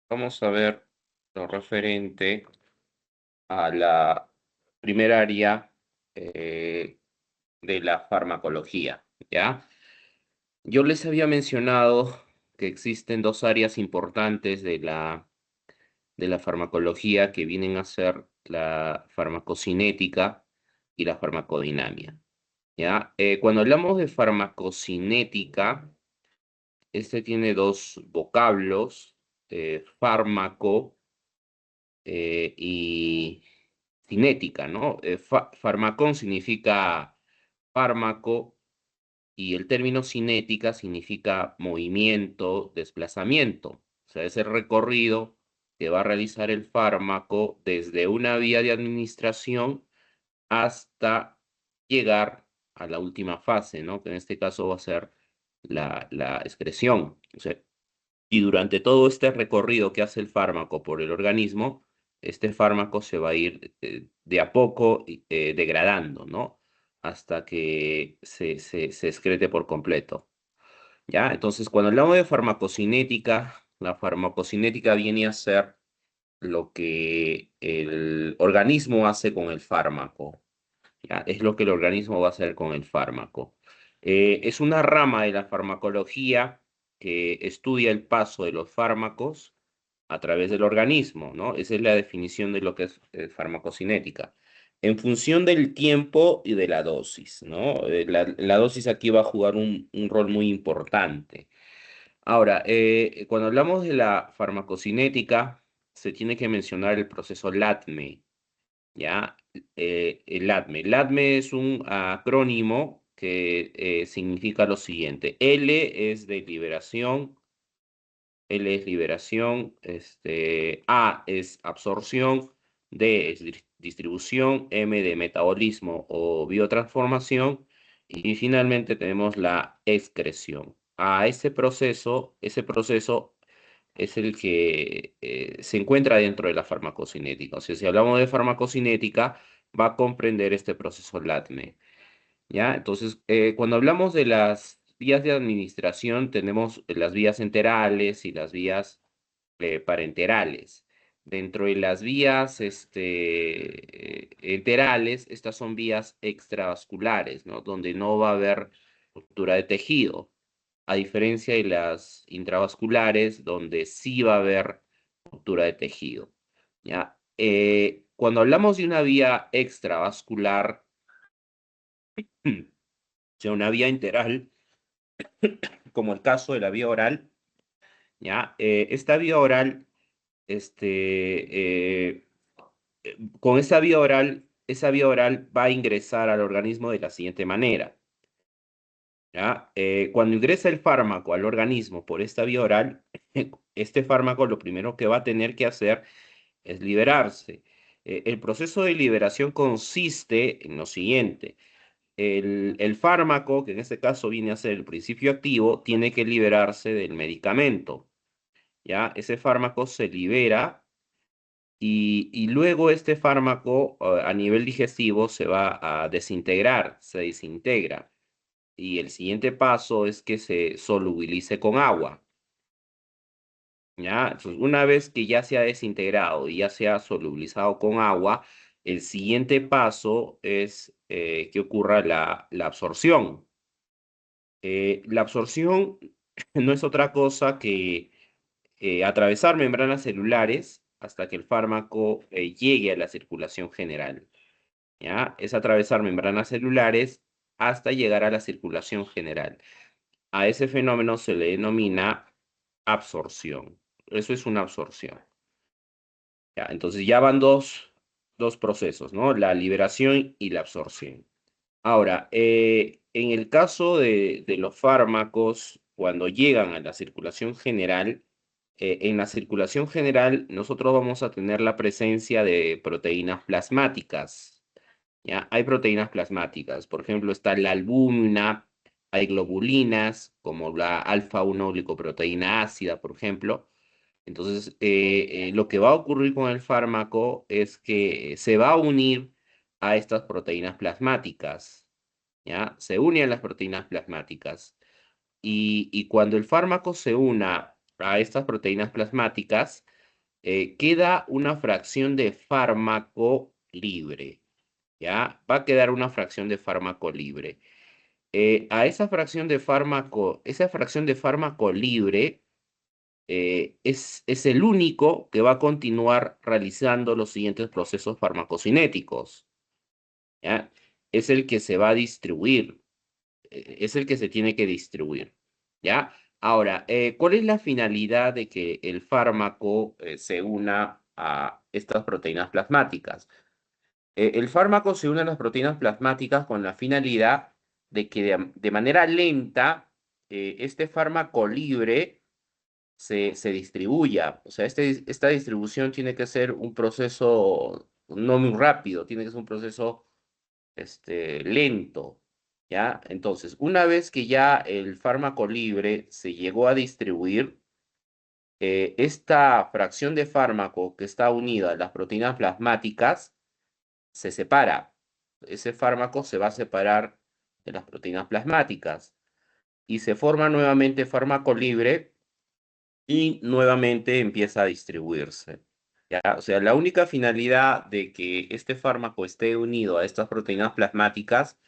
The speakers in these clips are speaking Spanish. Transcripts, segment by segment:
Vamos a ver lo referente a la primera área de la farmacología, ¿ya? Yo les había mencionado que existen dos áreas importantes de la farmacología que vienen a ser la farmacocinética y la farmacodinamia, ¿ya? Cuando hablamos de farmacocinética, este tiene dos vocablos, fármaco y cinética, ¿no? Farmacón significa fármaco y el término cinética significa movimiento, desplazamiento. O sea, es el recorrido que va a realizar el fármaco desde una vía de administración hasta llegar a la última fase, ¿no? Que en este caso va a ser la excreción. O sea, y durante todo este recorrido que hace el fármaco por el organismo, este fármaco se va a ir de a poco degradando, ¿no? Hasta que se excrete por completo. ¿Ya? Entonces, cuando hablamos de farmacocinética, la farmacocinética viene a ser lo que el organismo hace con el fármaco. ¿Ya? Es lo que el organismo va a hacer con el fármaco. Es una rama de la farmacología que estudia el paso de los fármacos a través del organismo, ¿no? Esa es la definición de lo que es farmacocinética. En función del tiempo y de la dosis, ¿no? La dosis aquí va a jugar un rol muy importante. Ahora, cuando hablamos de la farmacocinética, se tiene que mencionar el proceso LATME. ¿Ya? El LATME. LATME es un acrónimo que significa lo siguiente. L es de liberación, L es liberación, A es absorción, D es distribución, M de metabolismo o biotransformación y finalmente tenemos la excreción. A ese proceso es el que se encuentra dentro de la farmacocinética. O sea, si hablamos de farmacocinética, va a comprender este proceso LATME. ¿Ya? Entonces, cuando hablamos de las vías de administración, tenemos las vías enterales y las vías parenterales. Dentro de las vías enterales, estas son vías extravasculares, ¿no? Donde no va a haber ruptura de tejido, a diferencia de las intravasculares, donde sí va a haber ruptura de tejido, ¿ya? Cuando hablamos de una vía extravascular, o sea, una vía enteral, como el caso de la vía oral, ¿ya? Esta vía oral, con esa vía oral va a ingresar al organismo de la siguiente manera, ¿ya? Cuando ingresa el fármaco al organismo por esta vía oral, este fármaco lo primero que va a tener que hacer es liberarse. El proceso de liberación consiste en lo siguiente. El fármaco, que en este caso viene a ser el principio activo, tiene que liberarse del medicamento. ¿Ya? Ese fármaco se libera y luego este fármaco a nivel digestivo se va a desintegrar, se desintegra. Y el siguiente paso es que se solubilice con agua. ¿Ya? Entonces, una vez que ya se ha desintegrado y ya se ha solubilizado con agua, el siguiente paso es que ocurra la absorción. La absorción no es otra cosa que atravesar membranas celulares hasta que el fármaco llegue a la circulación general. ¿Ya? Es atravesar membranas celulares hasta llegar a la circulación general. A ese fenómeno se le denomina absorción. Eso es una absorción. ¿Ya? Entonces ya van dos procesos, ¿no? La liberación y la absorción. Ahora, en el caso de los fármacos, cuando llegan a la circulación general, en la circulación general nosotros vamos a tener la presencia de proteínas plasmáticas. ¿Ya? Hay proteínas plasmáticas, por ejemplo, está la albúmina, hay globulinas, como la alfa-1 glicoproteína ácida, por ejemplo. Entonces, lo que va a ocurrir con el fármaco es que se va a unir a estas proteínas plasmáticas, ¿ya? Se une a las proteínas plasmáticas. Y cuando el fármaco se una a estas proteínas plasmáticas, queda una fracción de fármaco libre, ¿ya? Va a quedar una fracción de fármaco libre. A esa fracción de fármaco libre es el único que va a continuar realizando los siguientes procesos farmacocinéticos, ¿ya? Es el que se va a distribuir, es el que se tiene que distribuir, ¿ya? Ahora, ¿cuál es la finalidad de que el fármaco se una a estas proteínas plasmáticas? El fármaco se une a las proteínas plasmáticas con la finalidad de que de manera lenta este fármaco libre se distribuya. O sea, esta distribución tiene que ser un proceso no muy rápido, tiene que ser un proceso lento, ¿ya? Entonces, una vez que ya el fármaco libre se llegó a distribuir, esta fracción de fármaco que está unida a las proteínas plasmáticas se separa. Ese fármaco se va a separar de las proteínas plasmáticas y se forma nuevamente fármaco libre y nuevamente empieza a distribuirse. ¿Ya? O sea, la única finalidad de que este fármaco esté unido a estas proteínas plasmáticas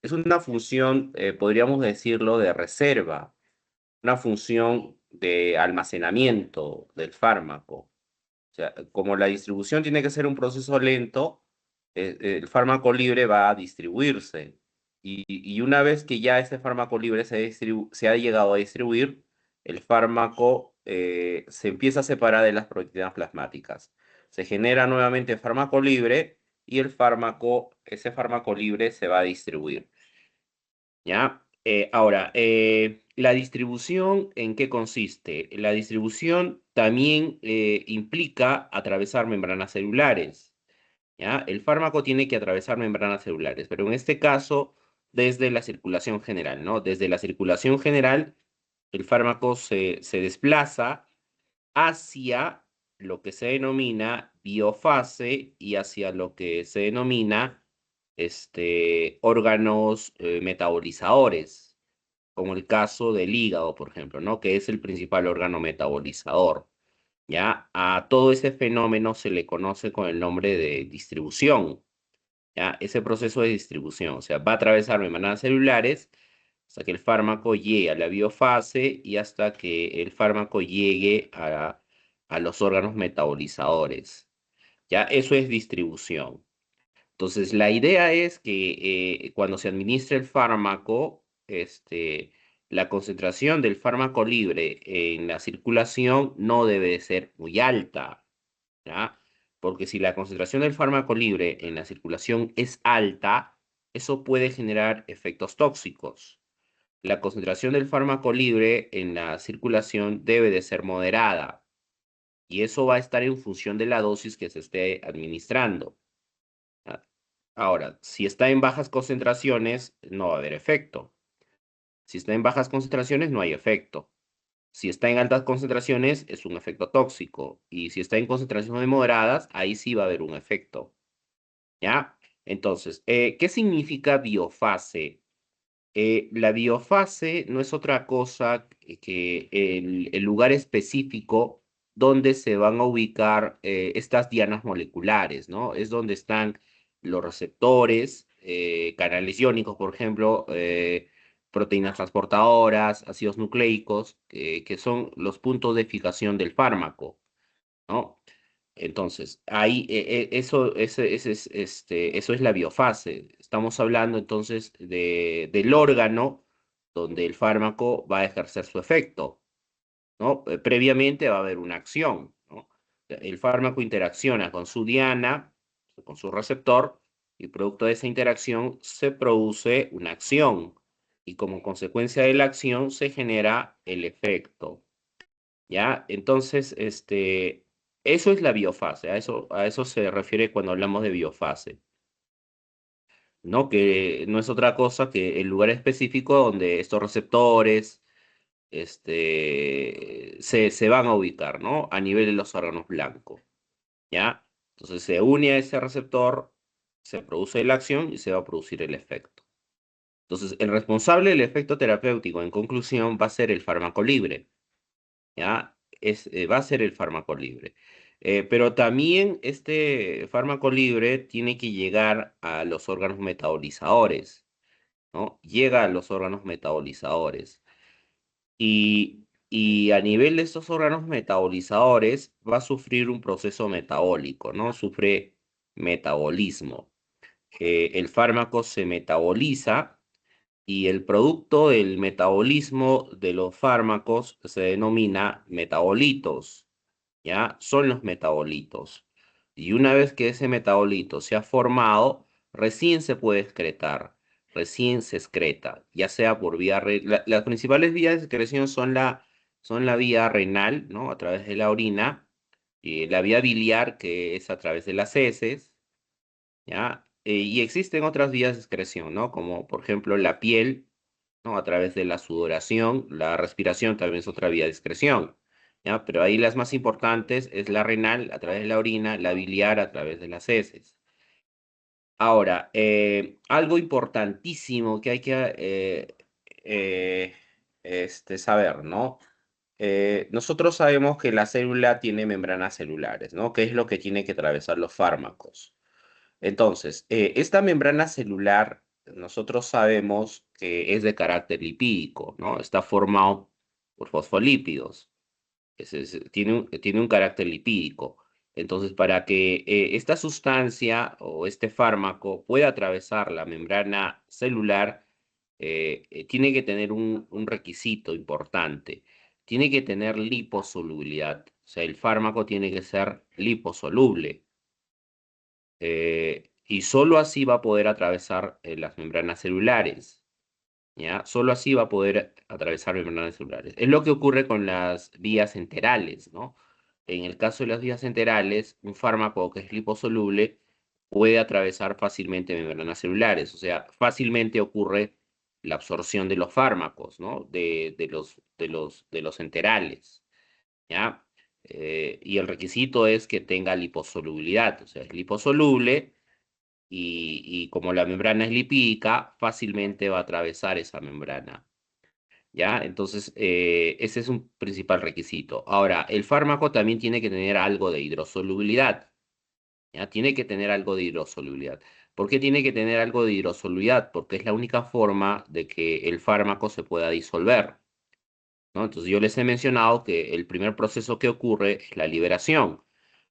es una función, podríamos decirlo, de reserva, una función de almacenamiento del fármaco. O sea, como la distribución tiene que ser un proceso lento, el fármaco libre va a distribuirse. Y una vez que ya ese fármaco libre se ha llegado a distribuir, el fármaco se empieza a separar de las proteínas plasmáticas. Se genera nuevamente fármaco libre y ese fármaco libre se va a distribuir. ¿Ya? Ahora, ¿la distribución en qué consiste? La distribución también implica atravesar membranas celulares, ¿ya? El fármaco tiene que atravesar membranas celulares, pero en este caso, desde la circulación general, ¿no? Desde la circulación general, el fármaco se desplaza hacia lo que se denomina biofase y hacia lo que se denomina órganos metabolizadores, como el caso del hígado, por ejemplo, ¿no? Que es el principal órgano metabolizador. ¿Ya? A todo ese fenómeno se le conoce con el nombre de distribución. ¿Ya? Ese proceso de distribución, o sea, va a atravesar membranas celulares hasta que el fármaco llegue a la biofase y hasta que el fármaco llegue a los órganos metabolizadores. ¿Ya? Eso es distribución. Entonces, la idea es que cuando se administra el fármaco, la concentración del fármaco libre en la circulación no debe de ser muy alta, ¿ya? Porque si la concentración del fármaco libre en la circulación es alta, eso puede generar efectos tóxicos. La concentración del fármaco libre en la circulación debe de ser moderada y eso va a estar en función de la dosis que se esté administrando. ¿Ya? Ahora, si está en bajas concentraciones, no va a haber efecto. Si está en bajas concentraciones, no hay efecto. Si está en altas concentraciones, es un efecto tóxico. Y si está en concentraciones moderadas, ahí sí va a haber un efecto. ¿Ya? Entonces, ¿qué significa biofase? La biofase no es otra cosa que el lugar específico donde se van a ubicar estas dianas moleculares, ¿no? Es donde están los receptores, canales iónicos, por ejemplo, proteínas transportadoras, ácidos nucleicos, que son los puntos de fijación del fármaco, ¿no? Entonces, ahí eso es la biofase. Estamos hablando entonces del órgano donde el fármaco va a ejercer su efecto, ¿no? Previamente va a haber una acción, ¿no? El fármaco interacciona con su diana, con su receptor, y producto de esa interacción se produce una acción, y como consecuencia de la acción se genera el efecto. ¿Ya? Entonces, eso es la biofase, a eso se refiere cuando hablamos de biofase, ¿no? Que no es otra cosa que el lugar específico donde estos receptores, se van a ubicar, ¿no? A nivel de los órganos blancos, ¿ya? Entonces se une a ese receptor, se produce la acción y se va a producir el efecto. Entonces, el responsable del efecto terapéutico, en conclusión, va a ser el fármaco libre, ¿ya? Va a ser el fármaco libre. Pero también este fármaco libre tiene que llegar a los órganos metabolizadores, ¿no? Llega a los órganos metabolizadores. Y a nivel de estos órganos metabolizadores va a sufrir un proceso metabólico, ¿no? Sufre metabolismo. El fármaco se metaboliza y el producto del metabolismo de los fármacos se denomina metabolitos, ¿ya? Son los metabolitos. Y una vez que ese metabolito se ha formado, recién se puede excretar, recién se excreta, ya sea por vía... las principales vías de excreción son la vía renal, ¿no? A través de la orina, y la vía biliar, que es a través de las heces, ¿ya? Y existen otras vías de excreción, ¿no? Como por ejemplo la piel, ¿no? A través de la sudoración, la respiración también es otra vía de excreción, ¿ya? Pero ahí las más importantes es la renal a través de la orina, la biliar a través de las heces. Ahora, algo importantísimo que hay que eh, saber, ¿no? Nosotros sabemos que la célula tiene membranas celulares, ¿no? ¿Qué es lo que tiene que atravesar los fármacos? Entonces, esta membrana celular, nosotros sabemos que es de carácter lipídico, ¿no? Está formado por fosfolípidos. Tiene un carácter lipídico. Entonces, para que esta sustancia o este fármaco pueda atravesar la membrana celular, tiene que tener un requisito importante. Tiene que tener liposolubilidad. O sea, el fármaco tiene que ser liposoluble. Y solo así va a poder atravesar las membranas celulares, ¿ya? Solo así va a poder atravesar membranas celulares. Es lo que ocurre con las vías enterales, ¿no? En el caso de las vías enterales, un fármaco que es liposoluble puede atravesar fácilmente membranas celulares, o sea, fácilmente ocurre la absorción de los fármacos, ¿no? De los enterales, ¿ya? Y el requisito es que tenga liposolubilidad, o sea, es liposoluble y como la membrana es lipídica, fácilmente va a atravesar esa membrana, ¿ya? Entonces, ese es un principal requisito. Ahora, el fármaco también tiene que tener algo de hidrosolubilidad, ¿ya? Tiene que tener algo de hidrosolubilidad. ¿Por qué tiene que tener algo de hidrosolubilidad? Porque es la única forma de que el fármaco se pueda disolver, ¿no? Entonces, yo les he mencionado que el primer proceso que ocurre es la liberación.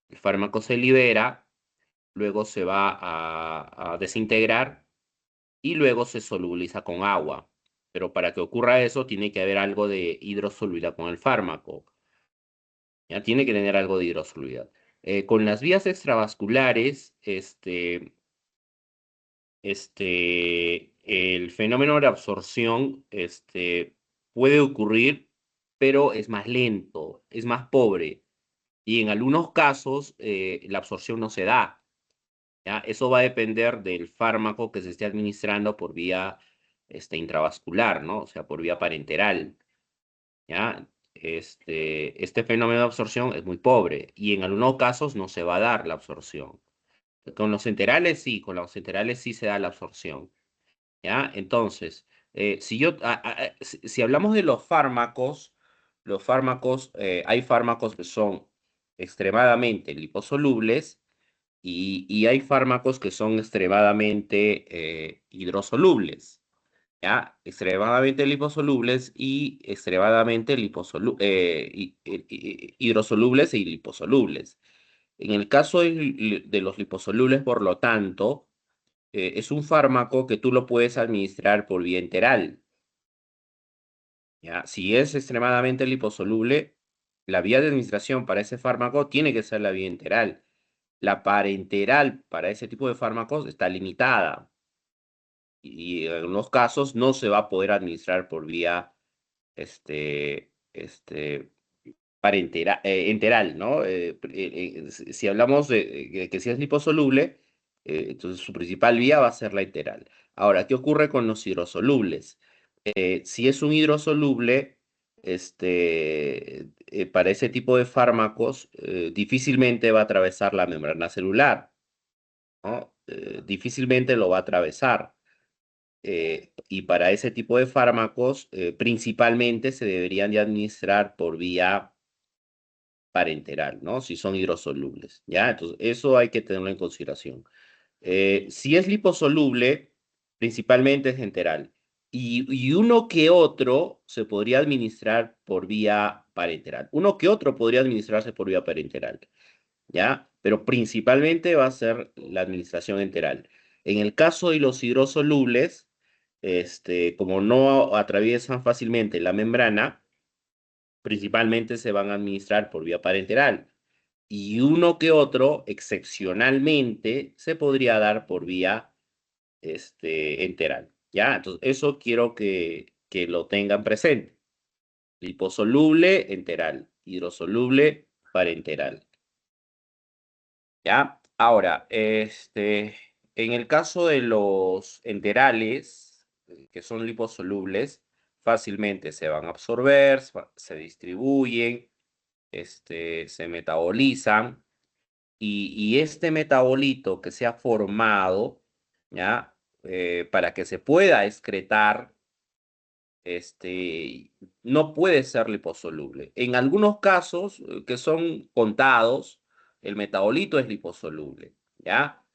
El fármaco se libera, luego se va a desintegrar y luego se solubiliza con agua. Pero para que ocurra eso, tiene que haber algo de hidrosolubilidad con el fármaco. Ya tiene que tener algo de hidrosolubilidad. Con las vías extravasculares, el fenómeno de absorción, puede ocurrir, pero es más lento, es más pobre. Y en algunos casos, la absorción no se da. ¿Ya? Eso va a depender del fármaco que se esté administrando por vía intravascular, ¿no? O sea, por vía parenteral, ¿ya? Este fenómeno de absorción es muy pobre y en algunos casos no se va a dar la absorción. Con los enterales sí, con los enterales sí se da la absorción, ¿ya? Entonces, si hablamos de los fármacos, hay fármacos que son extremadamente liposolubles y hay fármacos que son extremadamente hidrosolubles, ¿ya? Extremadamente liposolubles y extremadamente hidrosolubles y liposolubles. En el caso de los liposolubles, por lo tanto, es un fármaco que tú lo puedes administrar por vía enteral, ¿ya? Si es extremadamente liposoluble, la vía de administración para ese fármaco tiene que ser la vía enteral. La parenteral para ese tipo de fármacos está limitada y en algunos casos no se va a poder administrar por vía enteral, ¿no? Si hablamos de que si es liposoluble, entonces su principal vía va a ser la enteral. Ahora, ¿qué ocurre con los hidrosolubles? Si es un hidrosoluble, para ese tipo de fármacos, difícilmente va a atravesar la membrana celular, ¿no? Difícilmente lo va a atravesar. Y para ese tipo de fármacos, principalmente se deberían de administrar por vía parenteral, ¿no? Si son hidrosolubles, ¿ya? Entonces, eso hay que tenerlo en consideración. Si es liposoluble, principalmente es enteral. Y uno que otro se podría administrar por vía parenteral. Uno que otro podría administrarse por vía parenteral, ¿ya? Pero principalmente va a ser la administración enteral. En el caso de los hidrosolubles, como no atraviesan fácilmente la membrana, principalmente se van a administrar por vía parenteral. Y uno que otro, excepcionalmente, se podría dar por vía enteral. ¿Ya? Entonces, eso quiero que lo tengan presente. Liposoluble, enteral. Hidrosoluble, parenteral. ¿Ya? Ahora, en el caso de los enterales, que son liposolubles, fácilmente se van a absorber, se distribuyen, se metabolizan, y este metabolito que se ha formado, ¿ya? Para que se pueda excretar, no puede ser liposoluble. En algunos casos, que son contados, el metabolito es liposoluble, ¿ya?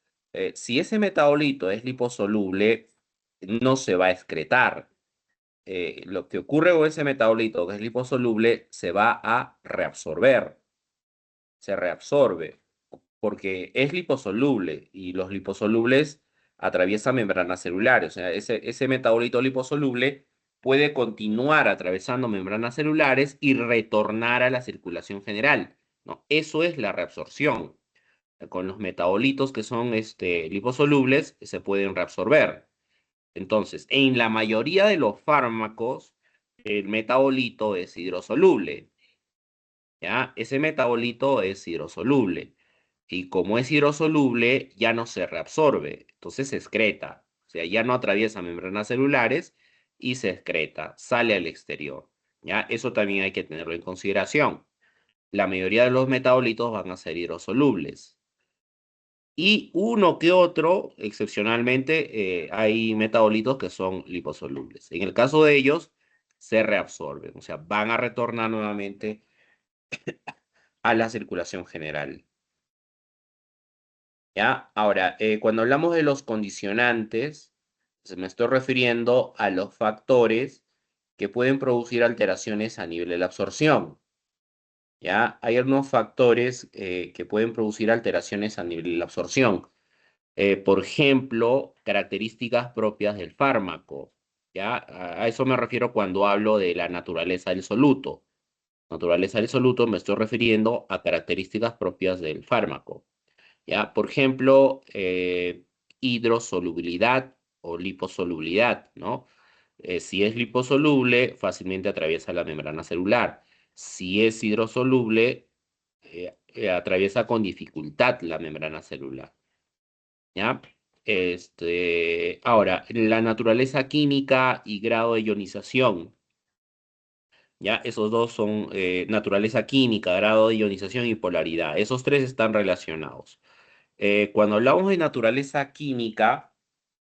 Si ese metabolito es liposoluble, no se va a excretar. Lo que ocurre con ese metabolito que es liposoluble se va a reabsorber, se reabsorbe porque es liposoluble y los liposolubles atraviesan membranas celulares. O sea, ese metabolito liposoluble puede continuar atravesando membranas celulares y retornar a la circulación general, ¿no? Eso es la reabsorción. Con los metabolitos que son liposolubles se pueden reabsorber. Entonces, en la mayoría de los fármacos, el metabolito es hidrosoluble, ¿ya? Ese metabolito es hidrosoluble. Y como es hidrosoluble, ya no se reabsorbe, entonces se excreta. O sea, ya no atraviesa membranas celulares y se excreta, sale al exterior. ¿Ya? Eso también hay que tenerlo en consideración. La mayoría de los metabolitos van a ser hidrosolubles. Y uno que otro, excepcionalmente, hay metabolitos que son liposolubles. En el caso de ellos, se reabsorben, o sea, van a retornar nuevamente a la circulación general. ¿Ya? Ahora, cuando hablamos de los condicionantes, pues, me estoy refiriendo a los factores que pueden producir alteraciones a nivel de la absorción. ¿Ya? Hay algunos factores que pueden producir alteraciones a nivel de la absorción. Por ejemplo, características propias del fármaco. ¿Ya? A eso me refiero cuando hablo de la naturaleza del soluto. Naturaleza del soluto me estoy refiriendo a características propias del fármaco. ¿Ya? Por ejemplo, hidrosolubilidad o liposolubilidad, ¿no? Si es liposoluble, fácilmente atraviesa la membrana celular. Si es hidrosoluble, atraviesa con dificultad la membrana celular, ¿ya? Ahora, la naturaleza química y grado de ionización, ¿ya? Esos dos son naturaleza química, grado de ionización y polaridad. Esos tres están relacionados. Cuando hablamos de naturaleza química,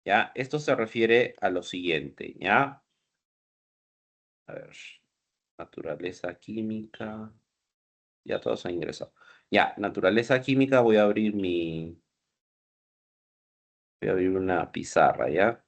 ¿ya? Esto se refiere a lo siguiente, ¿ya? A ver, naturaleza química, ya todos han ingresado. Ya, naturaleza química, voy a abrir una pizarra, ¿ya?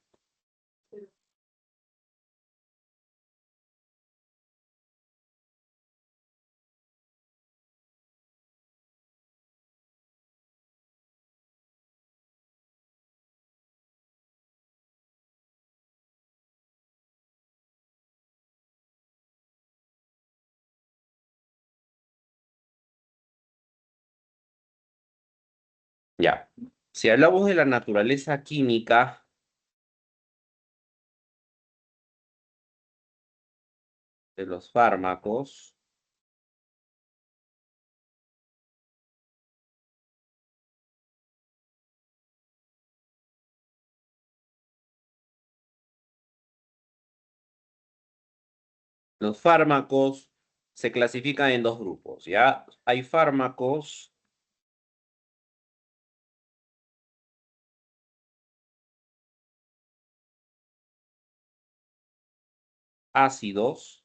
Ya. Si hablamos de la naturaleza química de los fármacos, los fármacos se clasifican en dos grupos, ¿ya? Hay fármacos ácidos.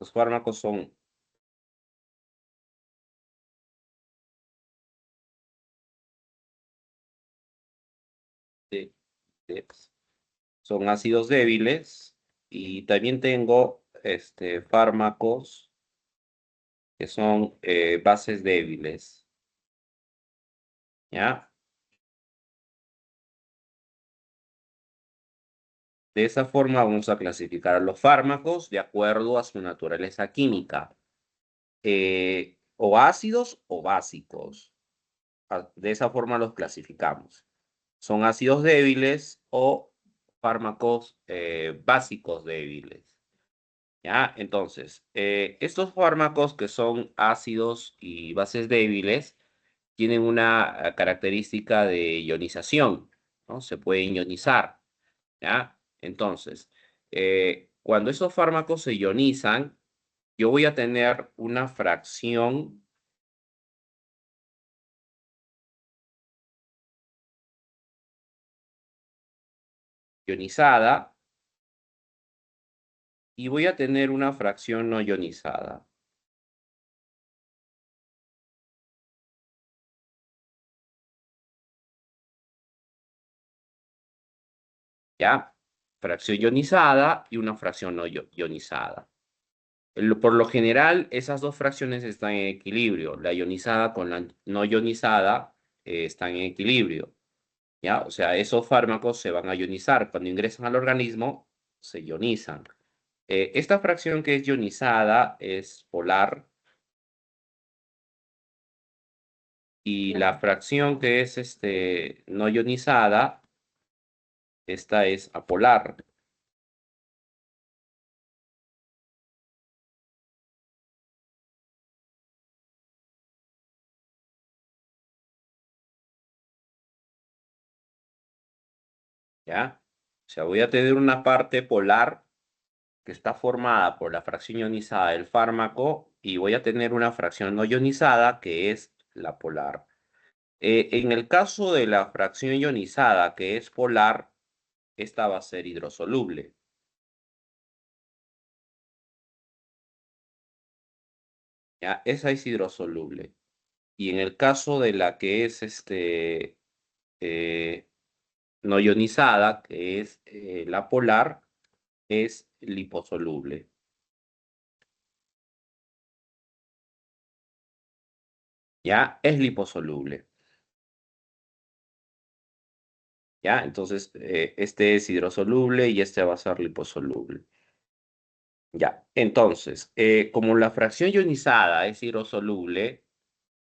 Los fármacos son de- de- son ácidos débiles y también tengo fármacos que son bases débiles, ¿ya? De esa forma vamos a clasificar a los fármacos de acuerdo a su naturaleza química, o ácidos o básicos. De esa forma los clasificamos. Son ácidos débiles o fármacos básicos débiles. ¿Ya? Entonces, estos fármacos que son ácidos y bases débiles tienen una característica de ionización, ¿no? Se pueden ionizar, ¿ya? Entonces, cuando esos fármacos se ionizan, yo voy a tener una fracción ionizada y voy a tener una fracción no ionizada. ¿Ya? Fracción ionizada y una fracción no ionizada. Por lo general, esas dos fracciones están en equilibrio. La ionizada con la no ionizada están en equilibrio. ¿Ya? O sea, esos fármacos se van a ionizar. Cuando ingresan al organismo, se ionizan. Esta fracción que es ionizada es polar y la fracción que es no ionizada, esta es apolar. ¿Ya? O sea, voy a tener una parte polar que está formada por la fracción ionizada del fármaco y voy a tener una fracción no ionizada que es la polar. En el caso de la fracción ionizada que es polar, esta va a ser hidrosoluble. ¿Ya? Esa es hidrosoluble. Y en el caso de la que es eh, no ionizada, que es la polar, es liposoluble. ¿Ya? Es liposoluble. ¿Ya? Entonces, este es hidrosoluble y este va a ser liposoluble. Ya, entonces, como la fracción ionizada es hidrosoluble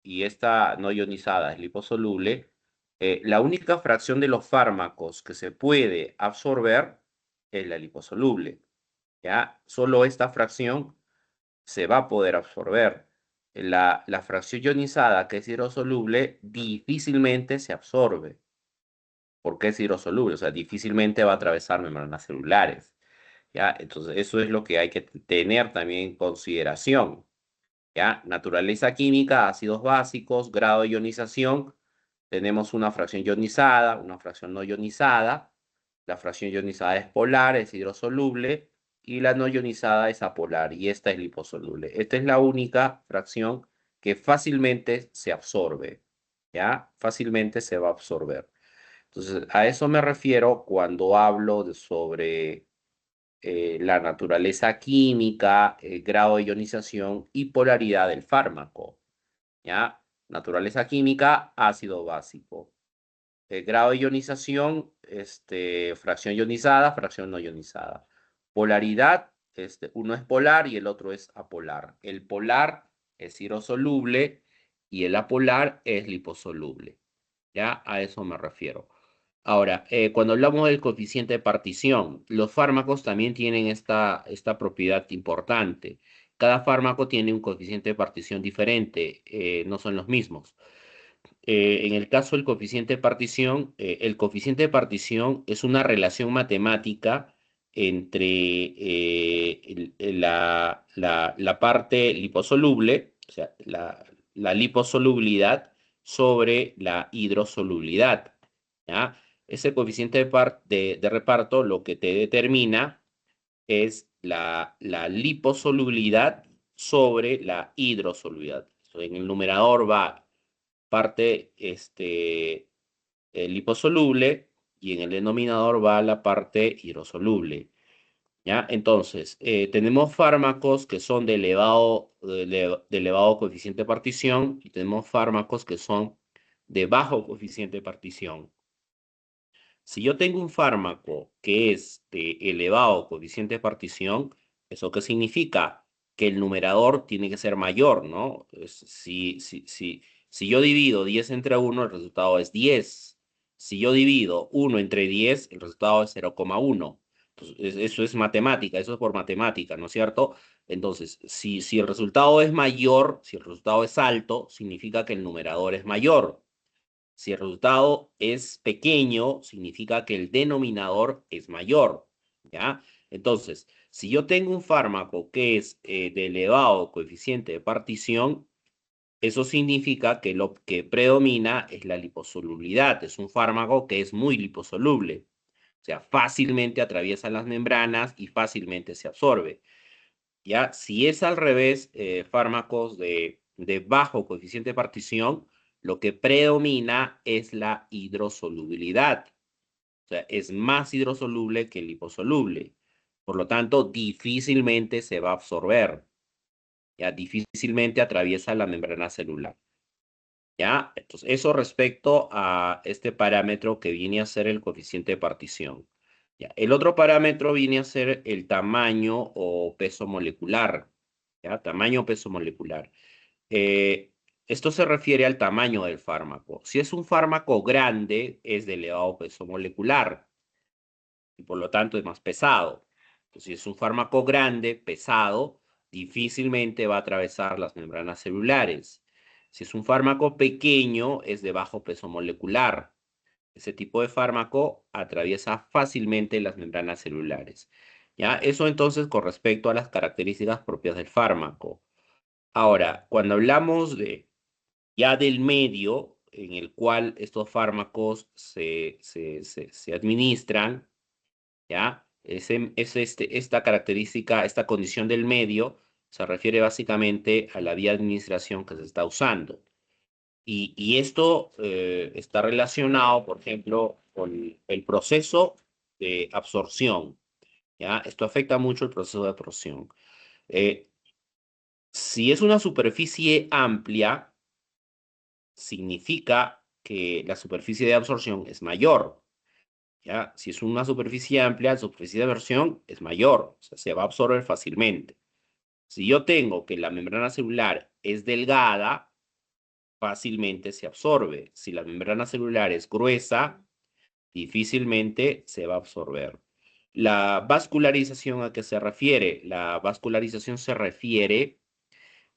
y esta no ionizada es liposoluble, la única fracción de los fármacos que se puede absorber es la liposoluble. ¿Ya? Solo esta fracción se va a poder absorber. La fracción ionizada, que es hidrosoluble, difícilmente se absorbe porque es hidrosoluble, o sea, difícilmente va a atravesar membranas celulares. ¿Ya? Entonces, eso es lo que hay que tener también en consideración. ¿Ya? Naturaleza química, ácidos básicos, grado de ionización. Tenemos una fracción ionizada, una fracción no ionizada. La fracción ionizada es polar, es hidrosoluble, y la no ionizada es apolar, y esta es liposoluble. Esta es la única fracción que fácilmente se absorbe. ¿Ya? Fácilmente se va a absorber. Entonces, a eso me refiero cuando hablo sobre la naturaleza química, el grado de ionización y polaridad del fármaco. ¿Ya? Naturaleza química, ácido básico. El grado de ionización, fracción ionizada, fracción no ionizada. Polaridad, uno es polar y el otro es apolar. El polar es hidrosoluble y el apolar es liposoluble. ¿Ya? A eso me refiero. Ahora, cuando hablamos del coeficiente de partición, los fármacos también tienen esta propiedad importante. Cada fármaco tiene un coeficiente de partición diferente, no son los mismos. En el caso del coeficiente de partición, el coeficiente de partición es una relación matemática entre la parte liposoluble, o sea, la liposolubilidad sobre la hidrosolubilidad. ¿Ya? Ese coeficiente de reparto lo que te determina es la liposolubilidad sobre la hidrosolubilidad. En el numerador va parte liposoluble y en el denominador va la parte hidrosoluble. ¿Ya? Entonces, tenemos fármacos que son de elevado coeficiente de partición y tenemos fármacos que son de bajo coeficiente de partición. Si yo tengo un fármaco que es de elevado coeficiente de partición, ¿eso qué significa? Que el numerador tiene que ser mayor, ¿no? Si yo divido 10 entre 1, el resultado es 10. Si yo divido 1 entre 10, el resultado es 0,1. Entonces, eso es matemática, eso es por matemática, ¿no es cierto? Entonces, si el resultado es mayor, si el resultado es alto, significa que el numerador es mayor. Si el resultado es pequeño, significa que el denominador es mayor, ¿ya? Entonces, si yo tengo un fármaco que es de elevado coeficiente de partición, eso significa que lo que predomina es la liposolubilidad. Es un fármaco que es muy liposoluble, o sea, fácilmente atraviesa las membranas y fácilmente se absorbe. ¿Ya? Si es al revés, fármacos de bajo coeficiente de partición, lo que predomina es la hidrosolubilidad. O sea, es más hidrosoluble que liposoluble. Por lo tanto, difícilmente se va a absorber. Ya, difícilmente atraviesa la membrana celular. ¿Ya? Entonces, eso respecto a este parámetro que viene a ser el coeficiente de partición. ¿Ya? El otro parámetro viene a ser el tamaño o peso molecular. ¿Ya? Tamaño o peso molecular. Eh, Esto se refiere al tamaño del fármaco. Si es un fármaco grande, es de elevado peso molecular y por lo tanto es más pesado. Entonces, si es un fármaco grande, pesado, difícilmente va a atravesar las membranas celulares. Si es un fármaco pequeño, es de bajo peso molecular. Ese tipo de fármaco atraviesa fácilmente las membranas celulares. ¿Ya? Eso entonces con respecto a las características propias del fármaco. Ahora, cuando hablamos ya del medio en el cual estos fármacos se administran, ¿ya? Esta característica, esta condición del medio, se refiere básicamente a la vía de administración que se está usando. Y esto está relacionado, por ejemplo, con el proceso de absorción, ¿ya? Esto afecta mucho el proceso de absorción. Eh, si es una superficie amplia, significa que la superficie de absorción es mayor. ¿Ya? Si es una superficie amplia, la superficie de absorción es mayor, o sea, se va a absorber fácilmente. Si yo tengo que la membrana celular es delgada, fácilmente se absorbe. Si la membrana celular es gruesa, difícilmente se va a absorber. La vascularización, ¿a qué se refiere? La vascularización se refiere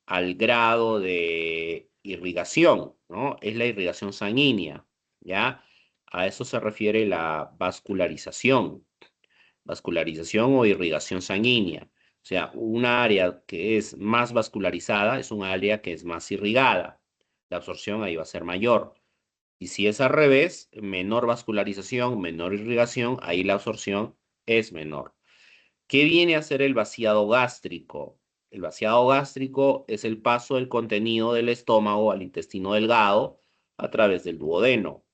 al grado de irrigación, ¿no? Es la irrigación sanguínea, ¿ya? A eso se refiere la vascularización o irrigación sanguínea. O sea, una área que es más vascularizada es un área que es más irrigada. La absorción ahí va a ser mayor. Y si es al revés, menor vascularización, menor irrigación, ahí la absorción es menor. ¿Qué viene a ser el vaciado gástrico? El vaciado gástrico es el paso del contenido del estómago al intestino delgado a través del duodeno.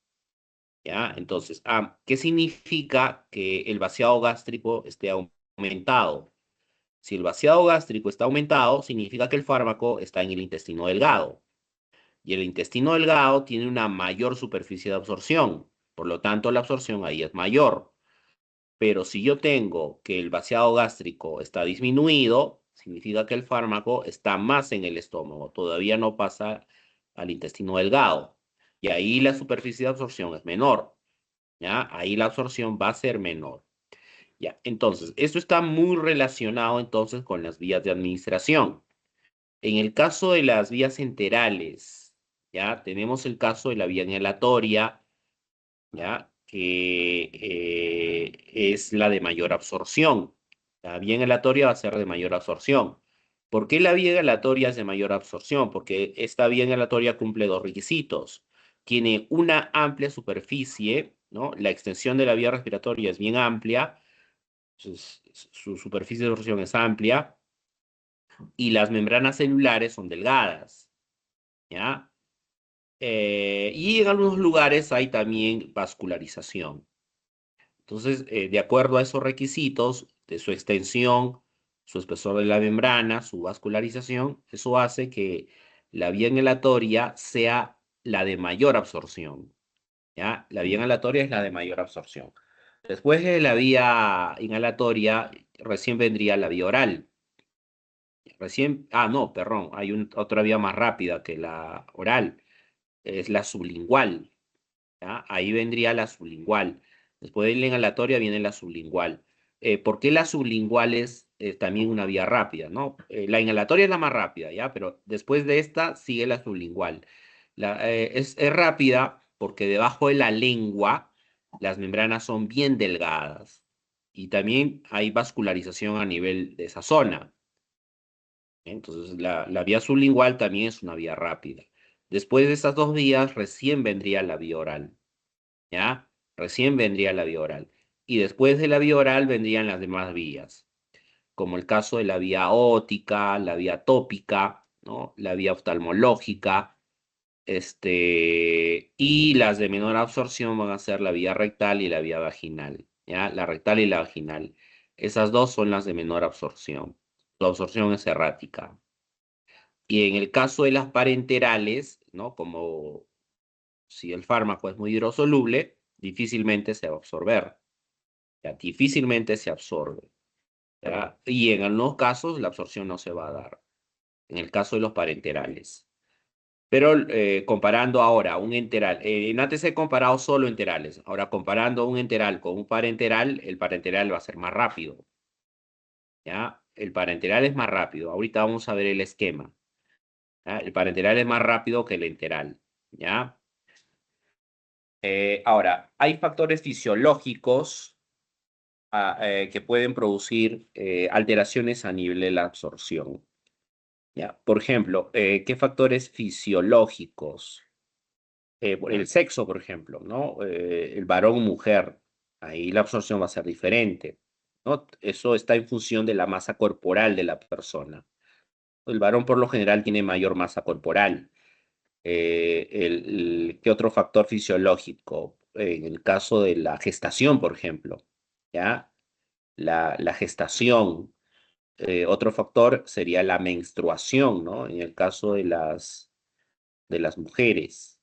¿Ya? Entonces, ¿qué significa que el vaciado gástrico esté aumentado? Si el vaciado gástrico está aumentado, significa que el fármaco está en el intestino delgado. Y el intestino delgado tiene una mayor superficie de absorción. Por lo tanto, la absorción ahí es mayor. Pero si yo tengo que el vaciado gástrico está disminuido, significa que el fármaco está más en el estómago, todavía no pasa al intestino delgado. Y ahí la superficie de absorción es menor, ¿ya? Ahí la absorción va a ser menor, ¿ya? Entonces, esto está muy relacionado entonces con las vías de administración. En el caso de las vías enterales, ¿ya? Tenemos el caso de la vía inhalatoria, ¿ya? Que es la de mayor absorción. La vía inhalatoria va a ser de mayor absorción. ¿Por qué la vía inhalatoria es de mayor absorción? Porque esta vía inhalatoria cumple dos requisitos. Tiene una amplia superficie, ¿no? La extensión de la vía respiratoria es bien amplia, su superficie de absorción es amplia, y las membranas celulares son delgadas, ¿ya? Y en algunos lugares hay también vascularización. Entonces, de acuerdo a esos requisitos de su extensión, su espesor de la membrana, su vascularización, eso hace que la vía inhalatoria sea la de mayor absorción. ¿Ya? La vía inhalatoria es la de mayor absorción. Después de la vía inhalatoria, recién vendría la vía oral. No, perdón, hay otra vía más rápida que la oral, es la sublingual. ¿Ya? Ahí vendría la sublingual. Después de la inhalatoria viene la sublingual. ¿Por qué la sublingual es también una vía rápida, ¿no? La inhalatoria es la más rápida, ¿ya? Pero después de esta sigue la sublingual. Es rápida porque debajo de la lengua las membranas son bien delgadas y también hay vascularización a nivel de esa zona. Entonces, la vía sublingual también es una vía rápida. Después de estas dos vías, recién vendría la vía oral. ¿Ya? Recién vendría la vía oral. Y después de la vía oral vendrían las demás vías, como el caso de la vía ótica, la vía tópica, ¿no? La vía oftalmológica, y las de menor absorción van a ser la vía rectal y la vía vaginal, ¿ya? La rectal y la vaginal. Esas dos son las de menor absorción. La absorción es errática. Y en el caso de las parenterales, ¿no? Como si el fármaco es muy hidrosoluble, difícilmente se va a absorber. Ya, difícilmente se absorbe. ¿Ya? Y en algunos casos la absorción no se va a dar. En el caso de los parenterales. Pero comparando ahora un enteral, antes he comparado solo enterales. Ahora comparando un enteral con un parenteral, el parenteral va a ser más rápido. ¿Ya? El parenteral es más rápido. Ahorita vamos a ver el esquema. ¿Ya? El parenteral es más rápido que el enteral. ¿Ya? Ahora, hay factores fisiológicos que pueden producir alteraciones a nivel de la absorción. ¿Ya? Por ejemplo, ¿qué factores fisiológicos? El sexo, por ejemplo, ¿no? El varón, mujer, ahí la absorción va a ser diferente, ¿no? Eso está en función de la masa corporal de la persona. El varón por lo general tiene mayor masa corporal. ¿Qué otro factor fisiológico? En el caso de la gestación, por ejemplo, ¿ya? La gestación. Otro factor sería la menstruación, ¿no? En el caso de las mujeres,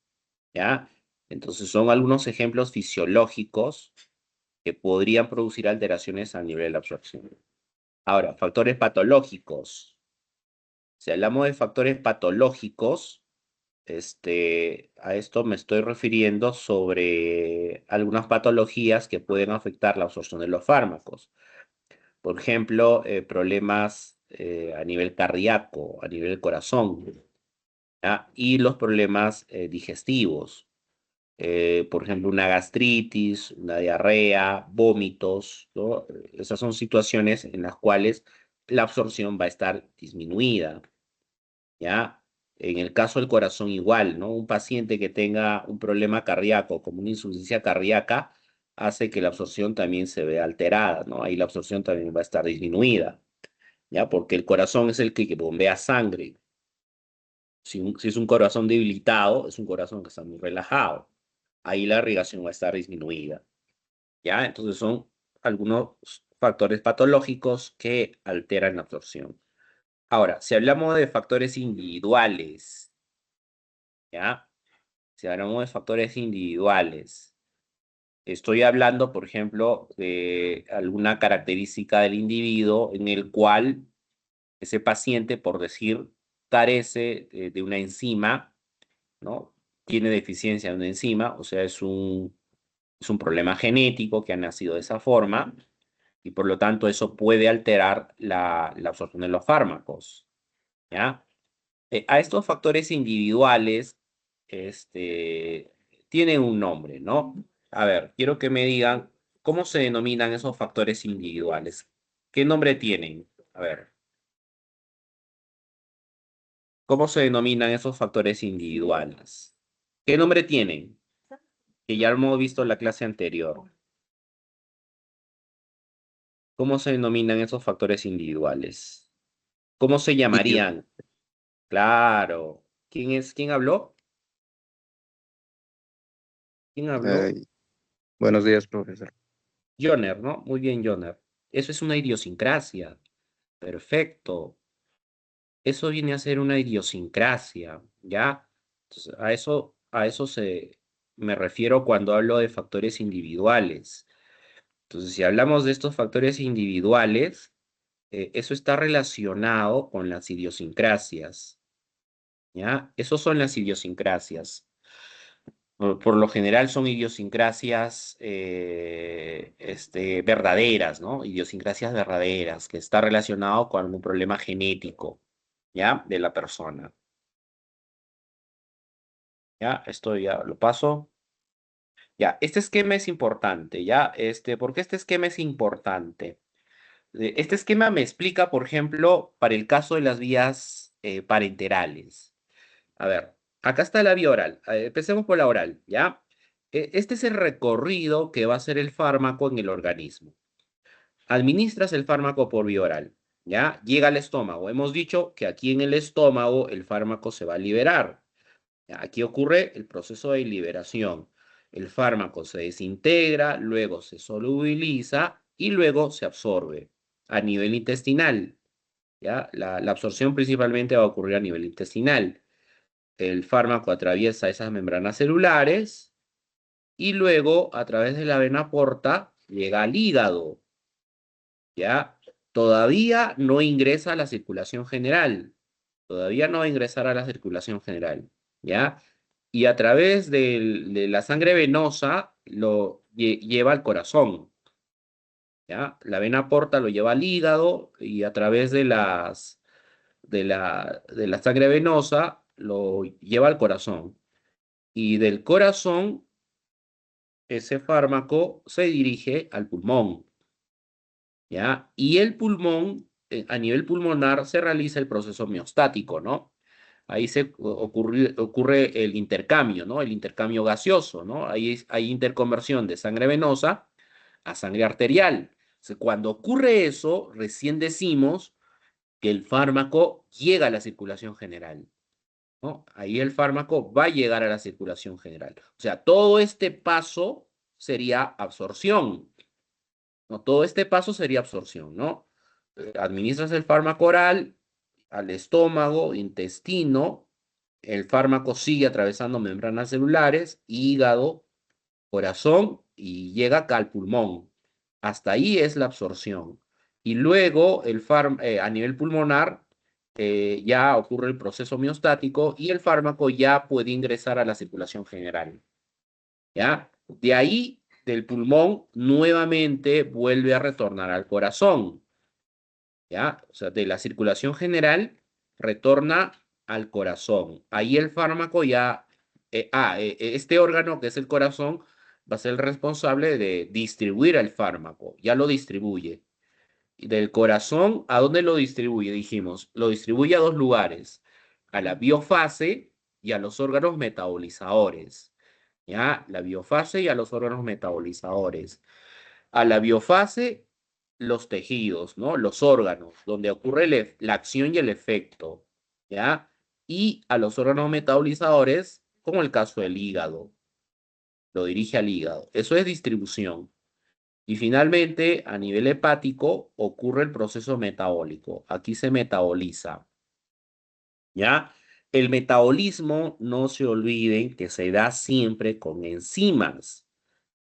¿ya? Entonces son algunos ejemplos fisiológicos que podrían producir alteraciones a nivel de la absorción. Ahora, factores patológicos. Si hablamos de factores patológicos, a esto me estoy refiriendo sobre algunas patologías que pueden afectar la absorción de los fármacos. Por ejemplo, problemas a nivel cardíaco, a nivel del corazón, ¿ya? Y los problemas digestivos. Por ejemplo, una gastritis, una diarrea, vómitos, ¿no? Esas son situaciones en las cuales la absorción va a estar disminuida, ¿ya? En el caso del corazón igual, ¿no? Un paciente que tenga un problema cardíaco, como una insuficiencia cardíaca, hace que la absorción también se vea alterada, ¿no? Ahí la absorción también va a estar disminuida, ¿ya? Porque el corazón es el que bombea sangre. Si es un corazón debilitado, es un corazón que está muy relajado. Ahí la irrigación va a estar disminuida, ¿ya? Entonces son algunos factores patológicos que alteran la absorción. Ahora, si hablamos de factores individuales, ¿ya? Si hablamos de factores individuales, estoy hablando, por ejemplo, de alguna característica del individuo en el cual ese paciente, por decir, carece de una enzima, ¿no? Tiene deficiencia de una enzima, o sea, es un problema genético que ha nacido de esa forma y por lo tanto eso puede alterar la absorción de los fármacos, ¿ya? A estos factores individuales, tienen un nombre, ¿no? A ver, quiero que me digan cómo se denominan esos factores individuales. ¿Qué nombre tienen? A ver, ¿cómo se denominan esos factores individuales? ¿Qué nombre tienen? Que ya hemos visto en la clase anterior. ¿Cómo se denominan esos factores individuales? ¿Cómo se Sitio. llamarían? Claro. ¿Quién habló? ¿Quién habló? Buenos días, profesor. Joner, ¿no? Muy bien, Joner. Eso es una idiosincrasia. Perfecto. Eso viene a ser una idiosincrasia, ¿ya? Entonces, me refiero cuando hablo de factores individuales. Entonces, si hablamos de estos factores individuales, eso está relacionado con las idiosincrasias, ¿ya? Esos son las idiosincrasias. Por lo general son idiosincrasias verdaderas, ¿no? Idiosincrasias verdaderas, que está relacionado con algún problema genético, ¿ya? De la persona. ¿Ya? Esto ya lo paso. Ya, este esquema es importante, ¿ya? ¿Por qué este esquema es importante? Este esquema me explica, por ejemplo, para el caso de las vías parenterales. A ver, acá está la vía oral. Empecemos por la oral, ¿ya? Este es el recorrido que va a hacer el fármaco en el organismo. Administras el fármaco por vía oral, ¿ya? Llega al estómago. Hemos dicho que aquí en el estómago el fármaco se va a liberar. Aquí ocurre el proceso de liberación. El fármaco se desintegra, luego se solubiliza y luego se absorbe a nivel intestinal. ¿Ya? La absorción principalmente va a ocurrir a nivel intestinal. El fármaco atraviesa esas membranas celulares y luego a través de la vena porta llega al hígado. ¿Ya? Todavía no ingresa a la circulación general. Todavía no va a ingresar a la circulación general. ¿Ya? Y a través de la sangre venosa lo lleva al corazón, ¿ya? La vena porta lo lleva al hígado y a través de la sangre venosa lo lleva al corazón. Y del corazón, ese fármaco se dirige al pulmón, ¿ya? Y el pulmón, a nivel pulmonar, se realiza el proceso miostático, ¿no? Ahí ocurre el intercambio, ¿no? El intercambio gaseoso, ¿no? Ahí hay interconversión de sangre venosa a sangre arterial. O sea, cuando ocurre eso, recién decimos que el fármaco llega a la circulación general, ¿no? Ahí el fármaco va a llegar a la circulación general. O sea, todo este paso sería absorción, ¿no? Todo este paso sería absorción, ¿no? Administras el fármaco oral al estómago, intestino, el fármaco sigue atravesando membranas celulares, hígado, corazón y llega acá al pulmón. Hasta ahí es la absorción. Y luego a nivel pulmonar ya ocurre el proceso miostático y el fármaco ya puede ingresar a la circulación general. ¿Ya? De ahí, del pulmón, nuevamente vuelve a retornar al corazón. ¿Ya? O sea, de la circulación general retorna al corazón. Ahí el fármaco ya, este órgano que es el corazón va a ser el responsable de distribuir el fármaco, ya lo distribuye. Y del corazón, ¿a dónde lo distribuye? Dijimos, lo distribuye a dos lugares, a la biofase y a los órganos metabolizadores. ¿Ya? La biofase y a los órganos metabolizadores. A la biofase, los tejidos, ¿no? Los órganos, donde ocurre la acción y el efecto, ¿ya? Y a los órganos metabolizadores, como el caso del hígado, lo dirige al hígado. Eso es distribución. Y finalmente, a nivel hepático, ocurre el proceso metabólico. Aquí se metaboliza, ¿ya? El metabolismo, no se olviden que se da siempre con enzimas.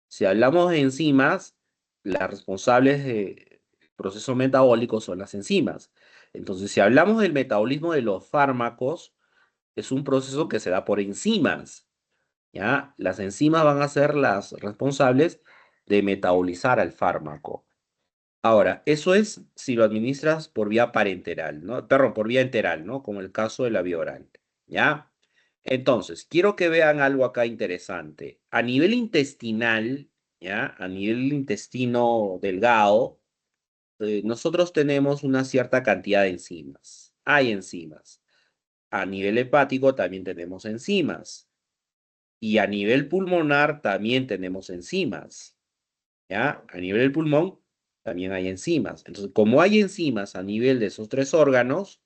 Si hablamos de enzimas, las responsables del proceso metabólico son las enzimas. Entonces, si hablamos del metabolismo de los fármacos, es un proceso que se da por enzimas, ¿ya? Las enzimas van a ser las responsables de metabolizar al fármaco. Ahora, eso es si lo administras por vía parenteral, ¿no? Perdón, por vía enteral, ¿no? Como el caso de la vía oral, ¿ya? Entonces, quiero que vean algo acá interesante. A nivel intestinal, ¿ya? A nivel intestino delgado, nosotros tenemos una cierta cantidad de enzimas. Hay enzimas. A nivel hepático también tenemos enzimas. Y a nivel pulmonar también tenemos enzimas. ¿Ya? A nivel del pulmón también hay enzimas. Entonces, como hay enzimas a nivel de esos tres órganos,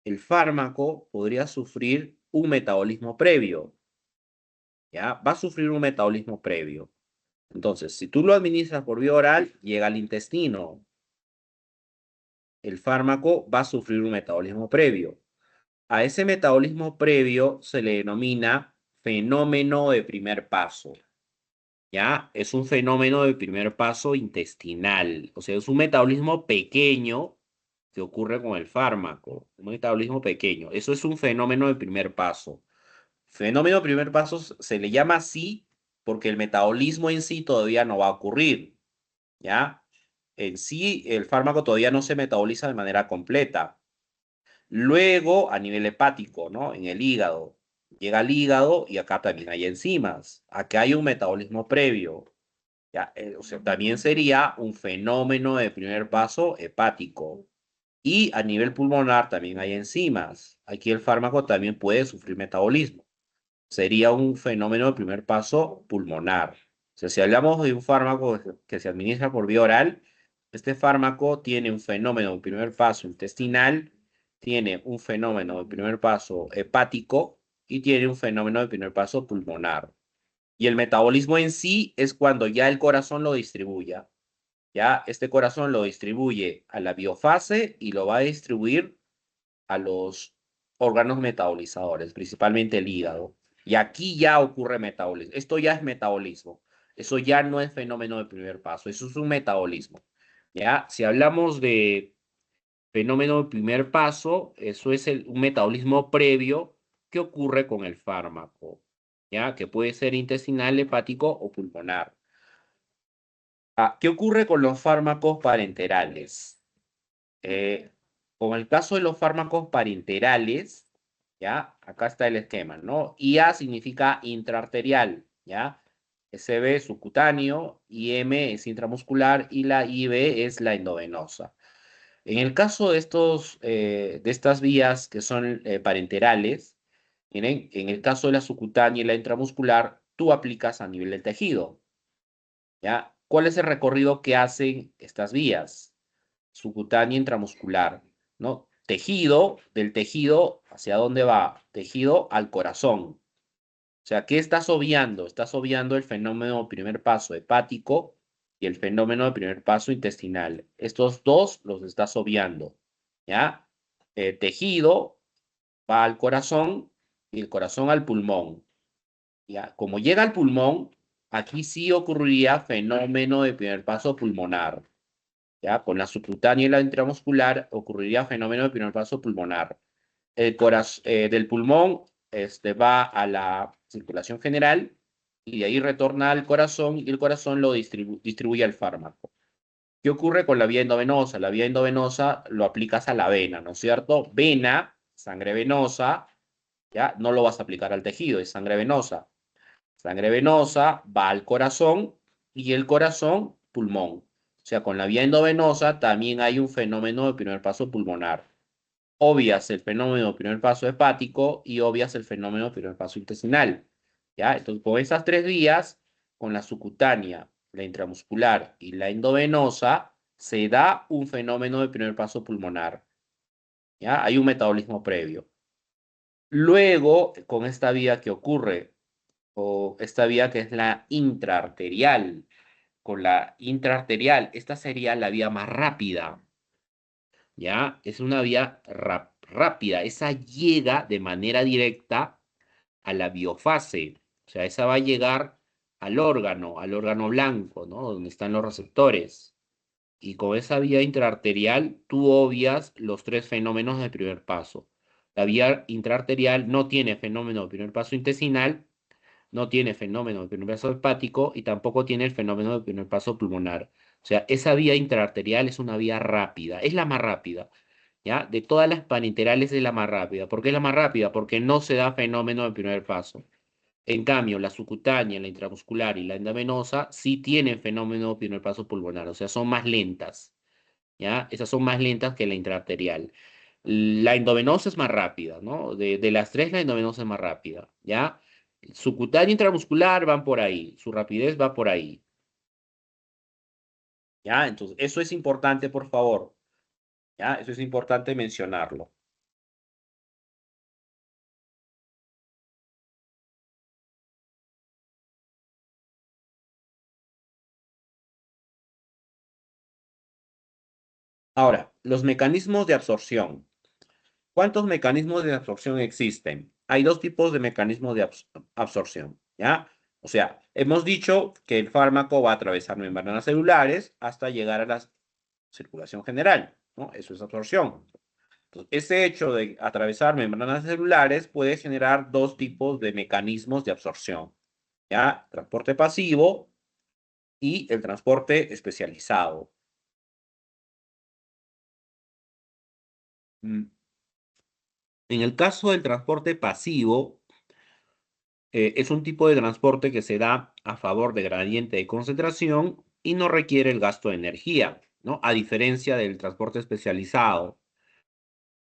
el fármaco podría sufrir un metabolismo previo. ¿Ya? Va a sufrir un metabolismo previo. Entonces, si tú lo administras por vía oral, llega al intestino. El fármaco va a sufrir un metabolismo previo. A ese metabolismo previo se le denomina fenómeno de primer paso. ¿Ya? Es un fenómeno de primer paso intestinal. O sea, es un metabolismo pequeño que ocurre con el fármaco. Un metabolismo pequeño. Eso es un fenómeno de primer paso. Fenómeno de primer paso se le llama así porque el metabolismo en sí todavía no va a ocurrir. ¿Ya? En sí, el fármaco todavía no se metaboliza de manera completa. Luego, a nivel hepático, ¿no? En el hígado. Llega al hígado y acá también hay enzimas. Acá hay un metabolismo previo. ¿Ya? O sea, también sería un fenómeno de primer paso hepático. Y a nivel pulmonar también hay enzimas. Aquí el fármaco también puede sufrir metabolismo. Sería un fenómeno de primer paso pulmonar. O sea, si hablamos de un fármaco que se administra por vía oral, este fármaco tiene un fenómeno de primer paso intestinal, tiene un fenómeno de primer paso hepático y tiene un fenómeno de primer paso pulmonar. Y el metabolismo en sí es cuando ya el corazón lo distribuya. Ya este corazón lo distribuye a la biofase y lo va a distribuir a los órganos metabolizadores, principalmente el hígado. Y aquí ya ocurre metabolismo. Esto ya es metabolismo. Eso ya no es fenómeno de primer paso. Eso es un metabolismo. Ya, si hablamos de fenómeno de primer paso, eso es un metabolismo previo que ocurre con el fármaco, ya, que puede ser intestinal, hepático o pulmonar. ¿Qué ocurre con los fármacos parenterales? Eh, con el caso de los fármacos parenterales, ¿ya? Acá está el esquema, ¿no? IA significa intraarterial, ¿ya? SB es subcutáneo, IM es intramuscular y la IB es la endovenosa. En el caso de de estas vías que son parenterales, miren, en el caso de la subcutánea y la intramuscular, tú aplicas a nivel del tejido, ¿ya? ¿Cuál es el recorrido que hacen estas vías? Subcutánea intramuscular, ¿no? Tejido, del tejido, ¿hacia dónde va? Tejido al corazón. O sea, ¿qué estás obviando? Estás obviando el fenómeno de primer paso hepático y el fenómeno de primer paso intestinal. Estos dos los estás obviando, ¿ya? Tejido va al corazón y el corazón al pulmón, ¿ya? Como llega al pulmón, aquí sí ocurriría fenómeno de primer paso pulmonar. ¿Ya? Con la subcutánea y la intramuscular ocurriría fenómeno de primer paso pulmonar. El corazón del pulmón va a la circulación general y de ahí retorna al corazón y el corazón lo distribuye al fármaco. ¿Qué ocurre con la vía endovenosa? La vía endovenosa lo aplicas a la vena, ¿no es cierto? Vena, sangre venosa, ¿ya? No lo vas a aplicar al tejido, es sangre venosa. Sangre venosa va al corazón y el corazón, pulmón. O sea, con la vía endovenosa también hay un fenómeno de primer paso pulmonar. Obvias el fenómeno de primer paso hepático y obvias el fenómeno de primer paso intestinal. ¿Ya? Entonces, con esas tres vías, con la subcutánea, la intramuscular y la endovenosa, se da un fenómeno de primer paso pulmonar. ¿Ya? Hay un metabolismo previo. Luego, con esta vía que ocurre, o esta vía que es la intraarterial, con la intraarterial, esta sería la vía más rápida, ¿ya? Es una vía rápida, esa llega de manera directa a la biofase, o sea, esa va a llegar al órgano blanco, ¿no? Donde están los receptores. Y con esa vía intraarterial, tú obvias los tres fenómenos del primer paso. La vía intraarterial no tiene fenómeno del primer paso intestinal, no tiene fenómeno de primer paso hepático y tampoco tiene el fenómeno de primer paso pulmonar. O sea, esa vía intraarterial es una vía rápida, es la más rápida, ¿ya? De todas las parenterales es la más rápida. ¿Por qué es la más rápida? Porque no se da fenómeno de primer paso. En cambio, la subcutánea, la intramuscular y la endovenosa sí tienen fenómeno de primer paso pulmonar, o sea, son más lentas, ¿ya? Esas son más lentas que la intraarterial. La endovenosa es más rápida, ¿no? De las tres, la endovenosa es más rápida, ¿ya? Subcutánea e intramuscular van por ahí, su rapidez va por ahí, ¿ya? Entonces, eso es importante, por favor, ¿ya? Eso es importante mencionarlo. Ahora, los mecanismos de absorción. ¿Cuántos mecanismos de absorción existen? Hay dos tipos de mecanismos de absorción, ¿ya? O sea, hemos dicho que el fármaco va a atravesar membranas celulares hasta llegar a la circulación general, ¿no? Eso es absorción. Entonces, ese hecho de atravesar membranas celulares puede generar dos tipos de mecanismos de absorción, ¿ya? Transporte pasivo y el transporte especializado. Mm. En el caso del transporte pasivo, es un tipo de transporte que se da a favor de gradiente de concentración y no requiere el gasto de energía, ¿no? A diferencia del transporte especializado.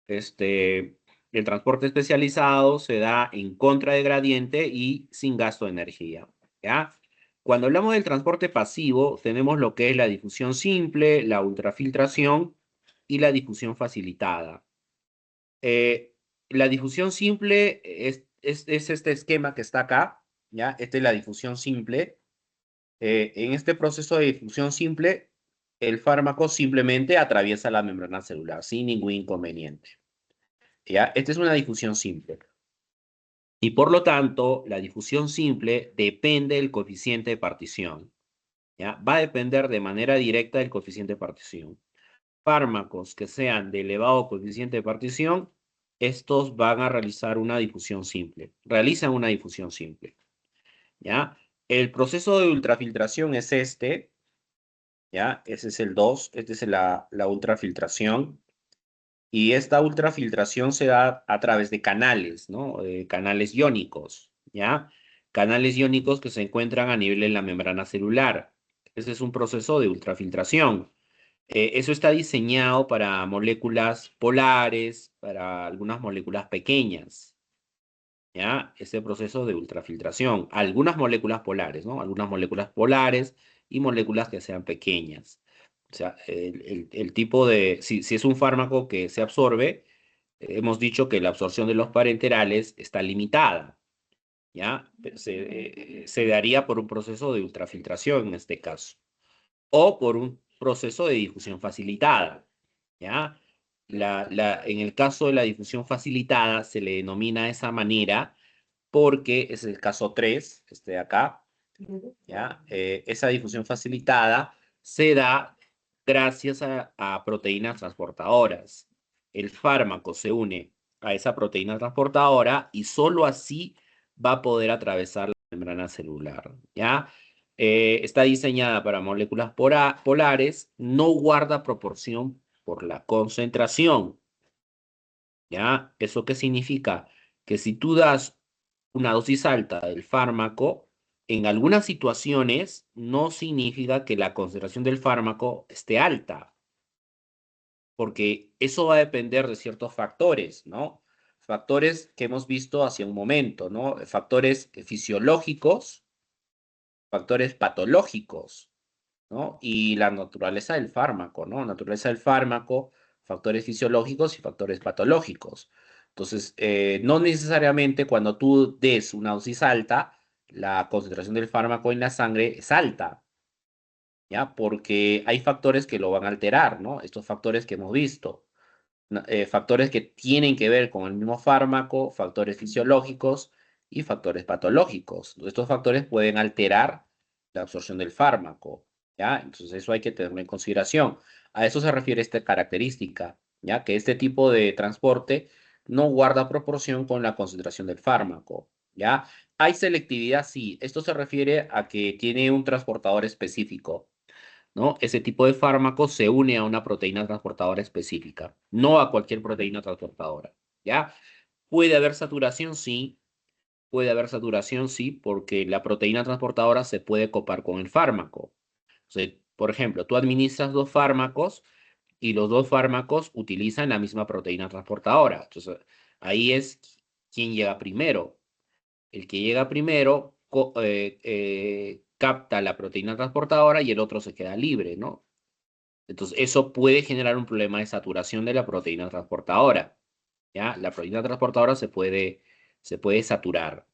El transporte especializado se da en contra de gradiente y sin gasto de energía, ¿ya? Cuando hablamos del transporte pasivo, tenemos lo que es la difusión simple, la ultrafiltración y la difusión facilitada. Eh, la difusión simple es este esquema que está acá, ¿ya? Esta es la difusión simple. En este proceso de difusión simple, el fármaco simplemente atraviesa la membrana celular sin ningún inconveniente, ¿ya? Esta es una difusión simple. Y por lo tanto, la difusión simple depende del coeficiente de partición, ¿ya? Va a depender de manera directa del coeficiente de partición. Fármacos que sean de elevado coeficiente de partición, estos van a realizar una difusión simple. Realizan una difusión simple, ¿ya? El proceso de ultrafiltración es este, ¿ya? Ese es el 2, esta es la ultrafiltración. Y esta ultrafiltración se da a través de canales, ¿no? Canales iónicos, ¿ya? Canales iónicos que se encuentran a nivel de la membrana celular. Ese es un proceso de ultrafiltración. Eso está diseñado para moléculas polares, para algunas moléculas pequeñas, ¿ya? Ese proceso de ultrafiltración. Algunas moléculas polares, ¿no? Algunas moléculas polares y moléculas que sean pequeñas. O sea, el tipo de, si es un fármaco que se absorbe, hemos dicho que la absorción de los parenterales está limitada, ¿ya? Se daría por un proceso de ultrafiltración en este caso, o por un proceso de difusión facilitada, ¿ya? En el caso de la difusión facilitada se le denomina de esa manera porque es el caso 3, este de acá, ¿ya? Esa difusión facilitada se da gracias a proteínas transportadoras. El fármaco se une a esa proteína transportadora y solo así va a poder atravesar la membrana celular, ¿ya? Está diseñada para moléculas polares, no guarda proporción por la concentración, ¿ya? ¿Eso qué significa? Que si tú das una dosis alta del fármaco, en algunas situaciones no significa que la concentración del fármaco esté alta, porque eso va a depender de ciertos factores, ¿no? Factores que hemos visto hace un momento, ¿no? Factores fisiológicos, factores patológicos, ¿no? Y la naturaleza del fármaco, ¿no? Naturaleza del fármaco, factores fisiológicos y factores patológicos. Entonces, no necesariamente cuando tú des una dosis alta, la concentración del fármaco en la sangre es alta, ¿ya? Porque hay factores que lo van a alterar, ¿no? Estos factores que hemos visto. Factores que tienen que ver con el mismo fármaco, factores fisiológicos y factores patológicos. Estos factores pueden alterar la absorción del fármaco, ¿ya? Entonces eso hay que tenerlo en consideración. A eso se refiere esta característica, ¿ya? Que este tipo de transporte no guarda proporción con la concentración del fármaco, ¿ya? Hay selectividad, sí. Esto se refiere a que tiene un transportador específico, ¿no? Ese tipo de fármaco se une a una proteína transportadora específica, no a cualquier proteína transportadora, ¿ya? Puede haber saturación, sí, puede haber saturación, sí, porque la proteína transportadora se puede copar con el fármaco. O sea, por ejemplo, tú administras dos fármacos y los dos fármacos utilizan la misma proteína transportadora. Entonces, ahí es quién llega primero. El que llega primero capta la proteína transportadora y el otro se queda libre, ¿no? Entonces, eso puede generar un problema de saturación de la proteína transportadora, ¿ya? La proteína transportadora se puede saturar.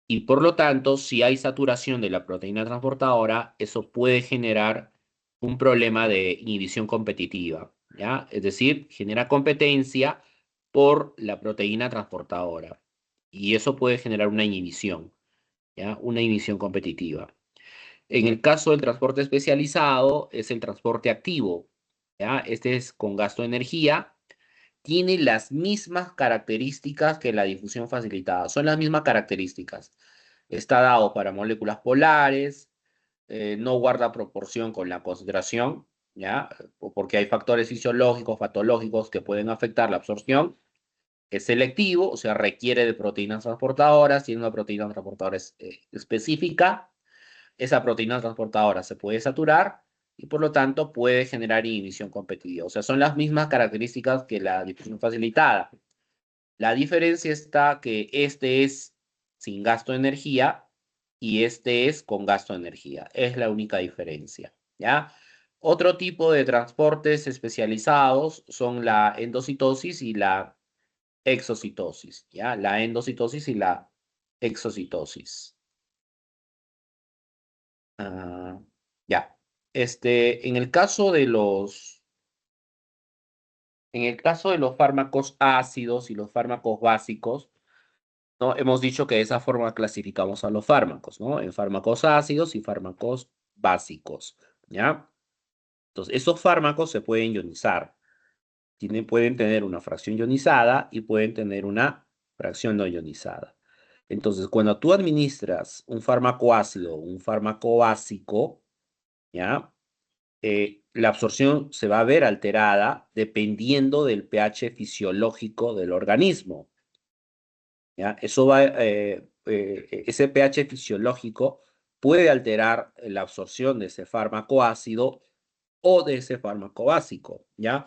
Y por lo tanto, si hay saturación de la proteína transportadora, eso puede generar un problema de inhibición competitiva. ¿ya? Es decir, genera competencia por la proteína transportadora. Y eso puede generar una inhibición, ¿ya? Una inhibición competitiva. En el caso del transporte especializado, es el transporte activo, ¿ya? Este es con gasto de energía, tiene las mismas características que la difusión facilitada, son las mismas características. Está dado para moléculas polares, no guarda proporción con la concentración, ¿ya? Porque hay factores fisiológicos, patológicos que pueden afectar la absorción. Es selectivo, o sea, requiere de proteínas transportadoras, tiene una proteína transportadora específica. Esa proteína transportadora se puede saturar y por lo tanto puede generar inhibición competitiva. O sea, son las mismas características que la difusión facilitada. La diferencia está que este es sin gasto de energía y este es con gasto de energía. Es la única diferencia, ¿ya? Otro tipo de transportes especializados son la endocitosis y la exocitosis, ¿ya? La endocitosis y la exocitosis. Ah, ya. En el caso de los fármacos ácidos y los fármacos básicos, ¿no? Hemos dicho que de esa forma clasificamos a los fármacos, ¿no? En fármacos ácidos y fármacos básicos, ¿ya? Entonces, esos fármacos se pueden ionizar. Pueden tener una fracción ionizada y pueden tener una fracción no ionizada. Entonces, cuando tú administras un fármaco ácido o un fármaco básico, ¿ya? La absorción se va a ver alterada dependiendo del pH fisiológico del organismo. ¿Ya? Ese pH fisiológico puede alterar la absorción de ese fármaco ácido o de ese fármaco básico, ¿ya?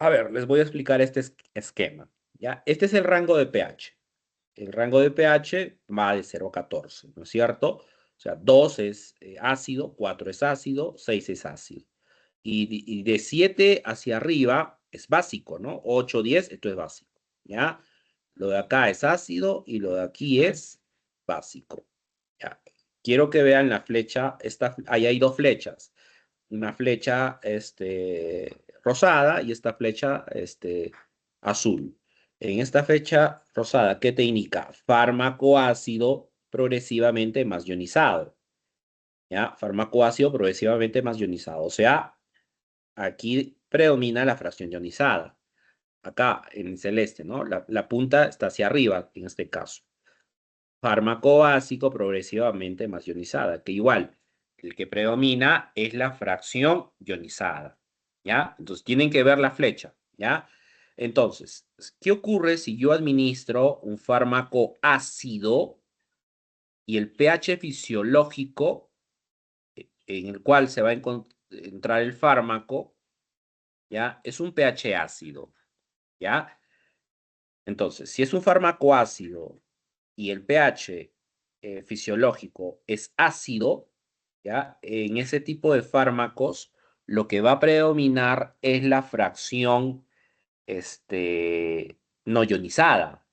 A ver, les voy a explicar este esquema, ¿ya? Este es el rango de pH. El rango de pH va de 0 a 14, ¿no es cierto? O sea, 2 es ácido, 4 es ácido, 6 es ácido. Y de 7 hacia arriba es básico, ¿no? 8, 10, esto es básico, ¿ya? Lo de acá es ácido y lo de aquí es básico, ¿ya? Quiero que vean la flecha, ahí hay dos flechas, una flecha rosada y esta flecha azul. En esta flecha rosada, ¿qué te indica? Fármaco ácido progresivamente más ionizado, ¿ya? Fármaco ácido progresivamente más ionizado, o sea, aquí predomina la fracción ionizada. Acá en celeste, ¿no? La punta está hacia arriba en este caso. Fármaco básico progresivamente más ionizada, que igual, el que predomina es la fracción ionizada, ¿ya? Entonces tienen que ver la flecha, ¿ya? Entonces, ¿qué ocurre si yo administro un fármaco ácido y el pH fisiológico en el cual se va a entrar el fármaco, ¿ya? Es un pH ácido, ¿ya? Entonces, si es un fármaco ácido y el pH fisiológico es ácido, ¿ya? En ese tipo de fármacos, lo que va a predominar es la fracción no ionizada,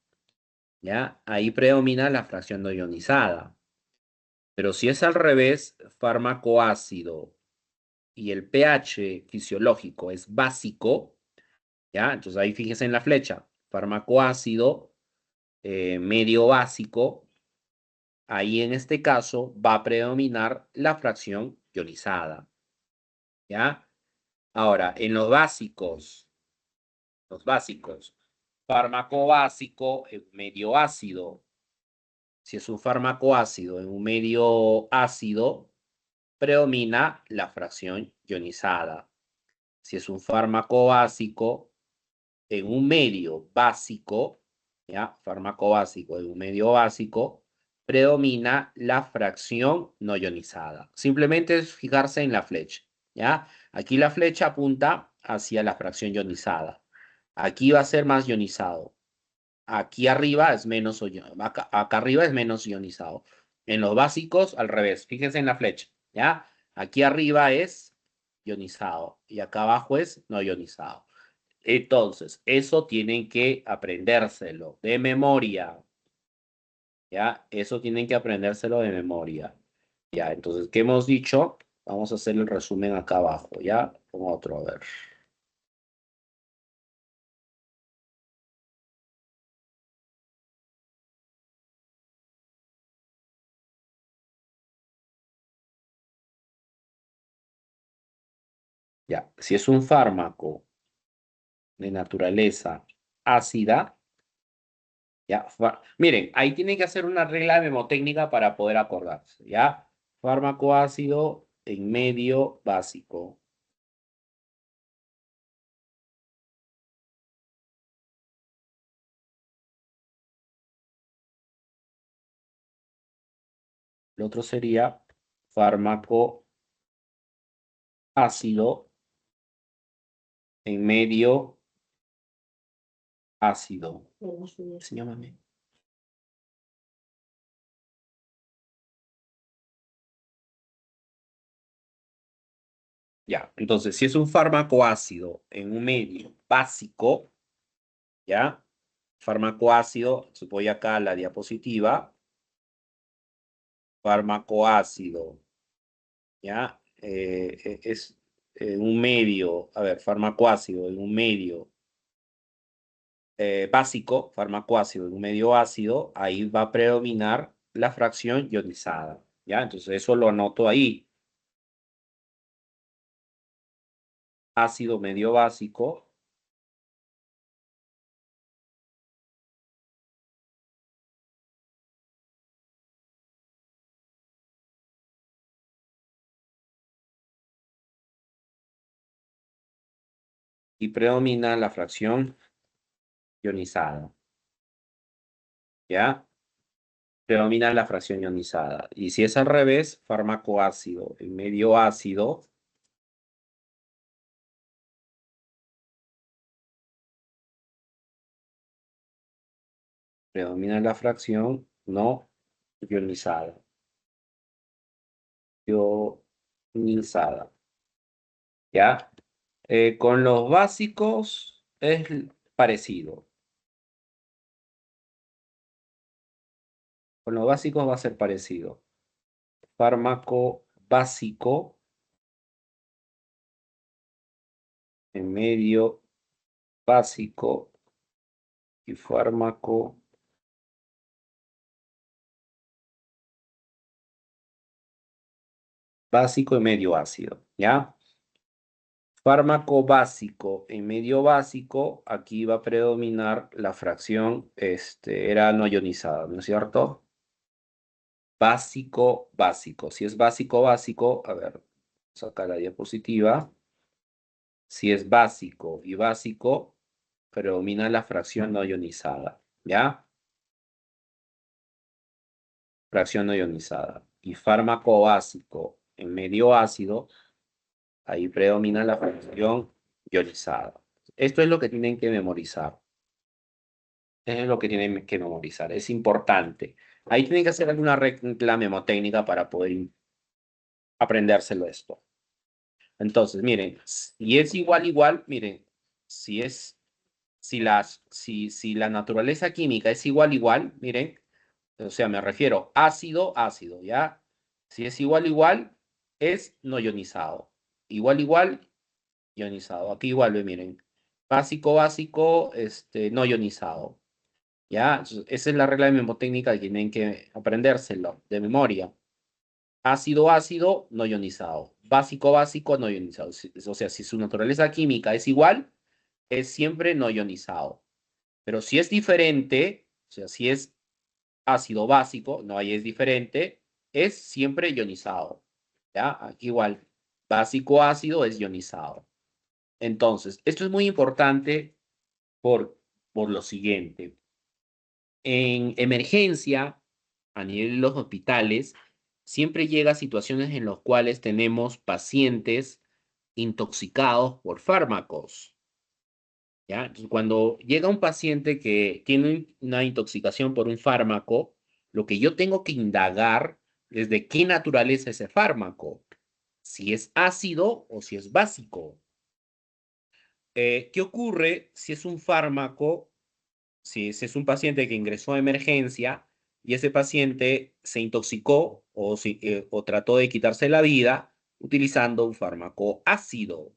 ¿ya? Ahí predomina la fracción no ionizada. Pero si es al revés, fármaco ácido y el pH fisiológico es básico, ¿ya? Entonces ahí fíjese en la flecha, fármaco ácido, medio básico, ahí en este caso va a predominar la fracción ionizada, ¿ya? Ahora, en los básicos, fármaco básico en medio ácido. Si es un fármaco ácido en un medio ácido, predomina la fracción ionizada. Si es un fármaco básico en un medio básico, ¿ya? Fármaco básico en un medio básico, predomina la fracción no ionizada. Simplemente es fijarse en la flecha, ¿ya? Aquí la flecha apunta hacia la fracción ionizada. Aquí va a ser más ionizado. Aquí arriba es menos, acá arriba es menos ionizado. En los básicos, al revés. Fíjense en la flecha, ¿ya? Aquí arriba es ionizado y acá abajo es no ionizado. Entonces, eso tienen que aprendérselo de memoria, ¿ya? Eso tienen que aprendérselo de memoria, ¿ya? Entonces, ¿qué hemos dicho? Vamos a hacer el resumen acá abajo, ¿ya? Con otro, a ver. Ya, si es un fármaco de naturaleza ácida, ya, miren, ahí tienen que hacer una regla memotécnica para poder acordarse, ¿ya? Fármaco ácido en medio básico. El otro sería fármaco ácido en medio ácido. Señámame. Ya, entonces, si es un fármaco ácido en un medio básico, ¿ya? Fármaco ácido, voy acá a la diapositiva, fármaco ácido, ¿ya? Es un medio, a ver, fármaco ácido en un medio básico, fármaco ácido en un medio ácido, ahí va a predominar la fracción ionizada, ¿ya? Entonces, eso lo anoto ahí. Ácido medio básico y predomina la fracción ionizada, ¿ya? Predomina la fracción ionizada. Y si es al revés, fármaco ácido en medio ácido, predomina la fracción no ionizada. Ionizada, ¿ya? Con los básicos es parecido. Con los básicos va a ser parecido. Fármaco básico en medio básico y fármaco básico y medio ácido, ¿ya? Fármaco básico en medio básico, aquí va a predominar la fracción, era no ionizada, ¿no es cierto? Básico, básico. Si es básico, básico, a ver, saca la diapositiva. Si es básico y básico, predomina la fracción no ionizada, ¿ya? Fracción no ionizada. Y fármaco básico en medio ácido, ahí predomina la fracción ionizada. Esto es lo que tienen que memorizar. Es lo que tienen que memorizar. Es importante. Ahí tienen que hacer alguna regla memotécnica para poder aprendérselo esto. Entonces, miren, si es igual, igual, miren, si es, si la naturaleza química es igual, igual, miren, o sea, me refiero ácido, ácido, ¿ya? Si es igual, igual, es no ionizado. Igual, igual, ionizado. Aquí igual, miren. Básico, básico, no ionizado. ¿Ya? Esa es la regla de memotécnica que tienen que aprendérselo de memoria. Ácido, ácido, no ionizado. Básico, básico, no ionizado. O sea, si su naturaleza química es igual, es siempre no ionizado. Pero si es diferente, o sea, si es ácido básico, no, ahí es diferente, es siempre ionizado. ¿Ya? Aquí igual, básico ácido es ionizado. Entonces, esto es muy importante por lo siguiente. En emergencia, a nivel de los hospitales, siempre llega a situaciones en las cuales tenemos pacientes intoxicados por fármacos, ¿ya? Entonces, cuando llega un paciente que tiene una intoxicación por un fármaco, lo que yo tengo que indagar es de qué naturaleza es ese fármaco, si es ácido o si es básico. ¿Qué ocurre si es un fármaco? Si ese es un paciente que ingresó a emergencia y ese paciente se intoxicó o trató de quitarse la vida utilizando un fármaco ácido.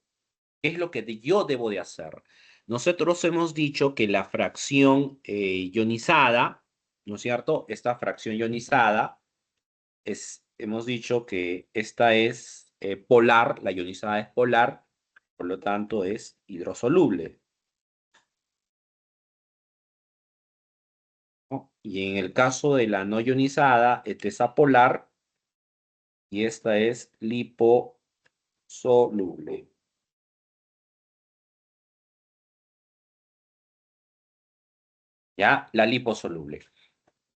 ¿Qué es lo que yo debo de hacer? Nosotros hemos dicho que la fracción ionizada, ¿no es cierto? Esta fracción ionizada hemos dicho que esta es polar, la ionizada es polar, Por lo tanto, es hidrosoluble, ¿no? Y en el caso de la no ionizada, esta es apolar y esta es liposoluble. ¿Ya? La liposoluble.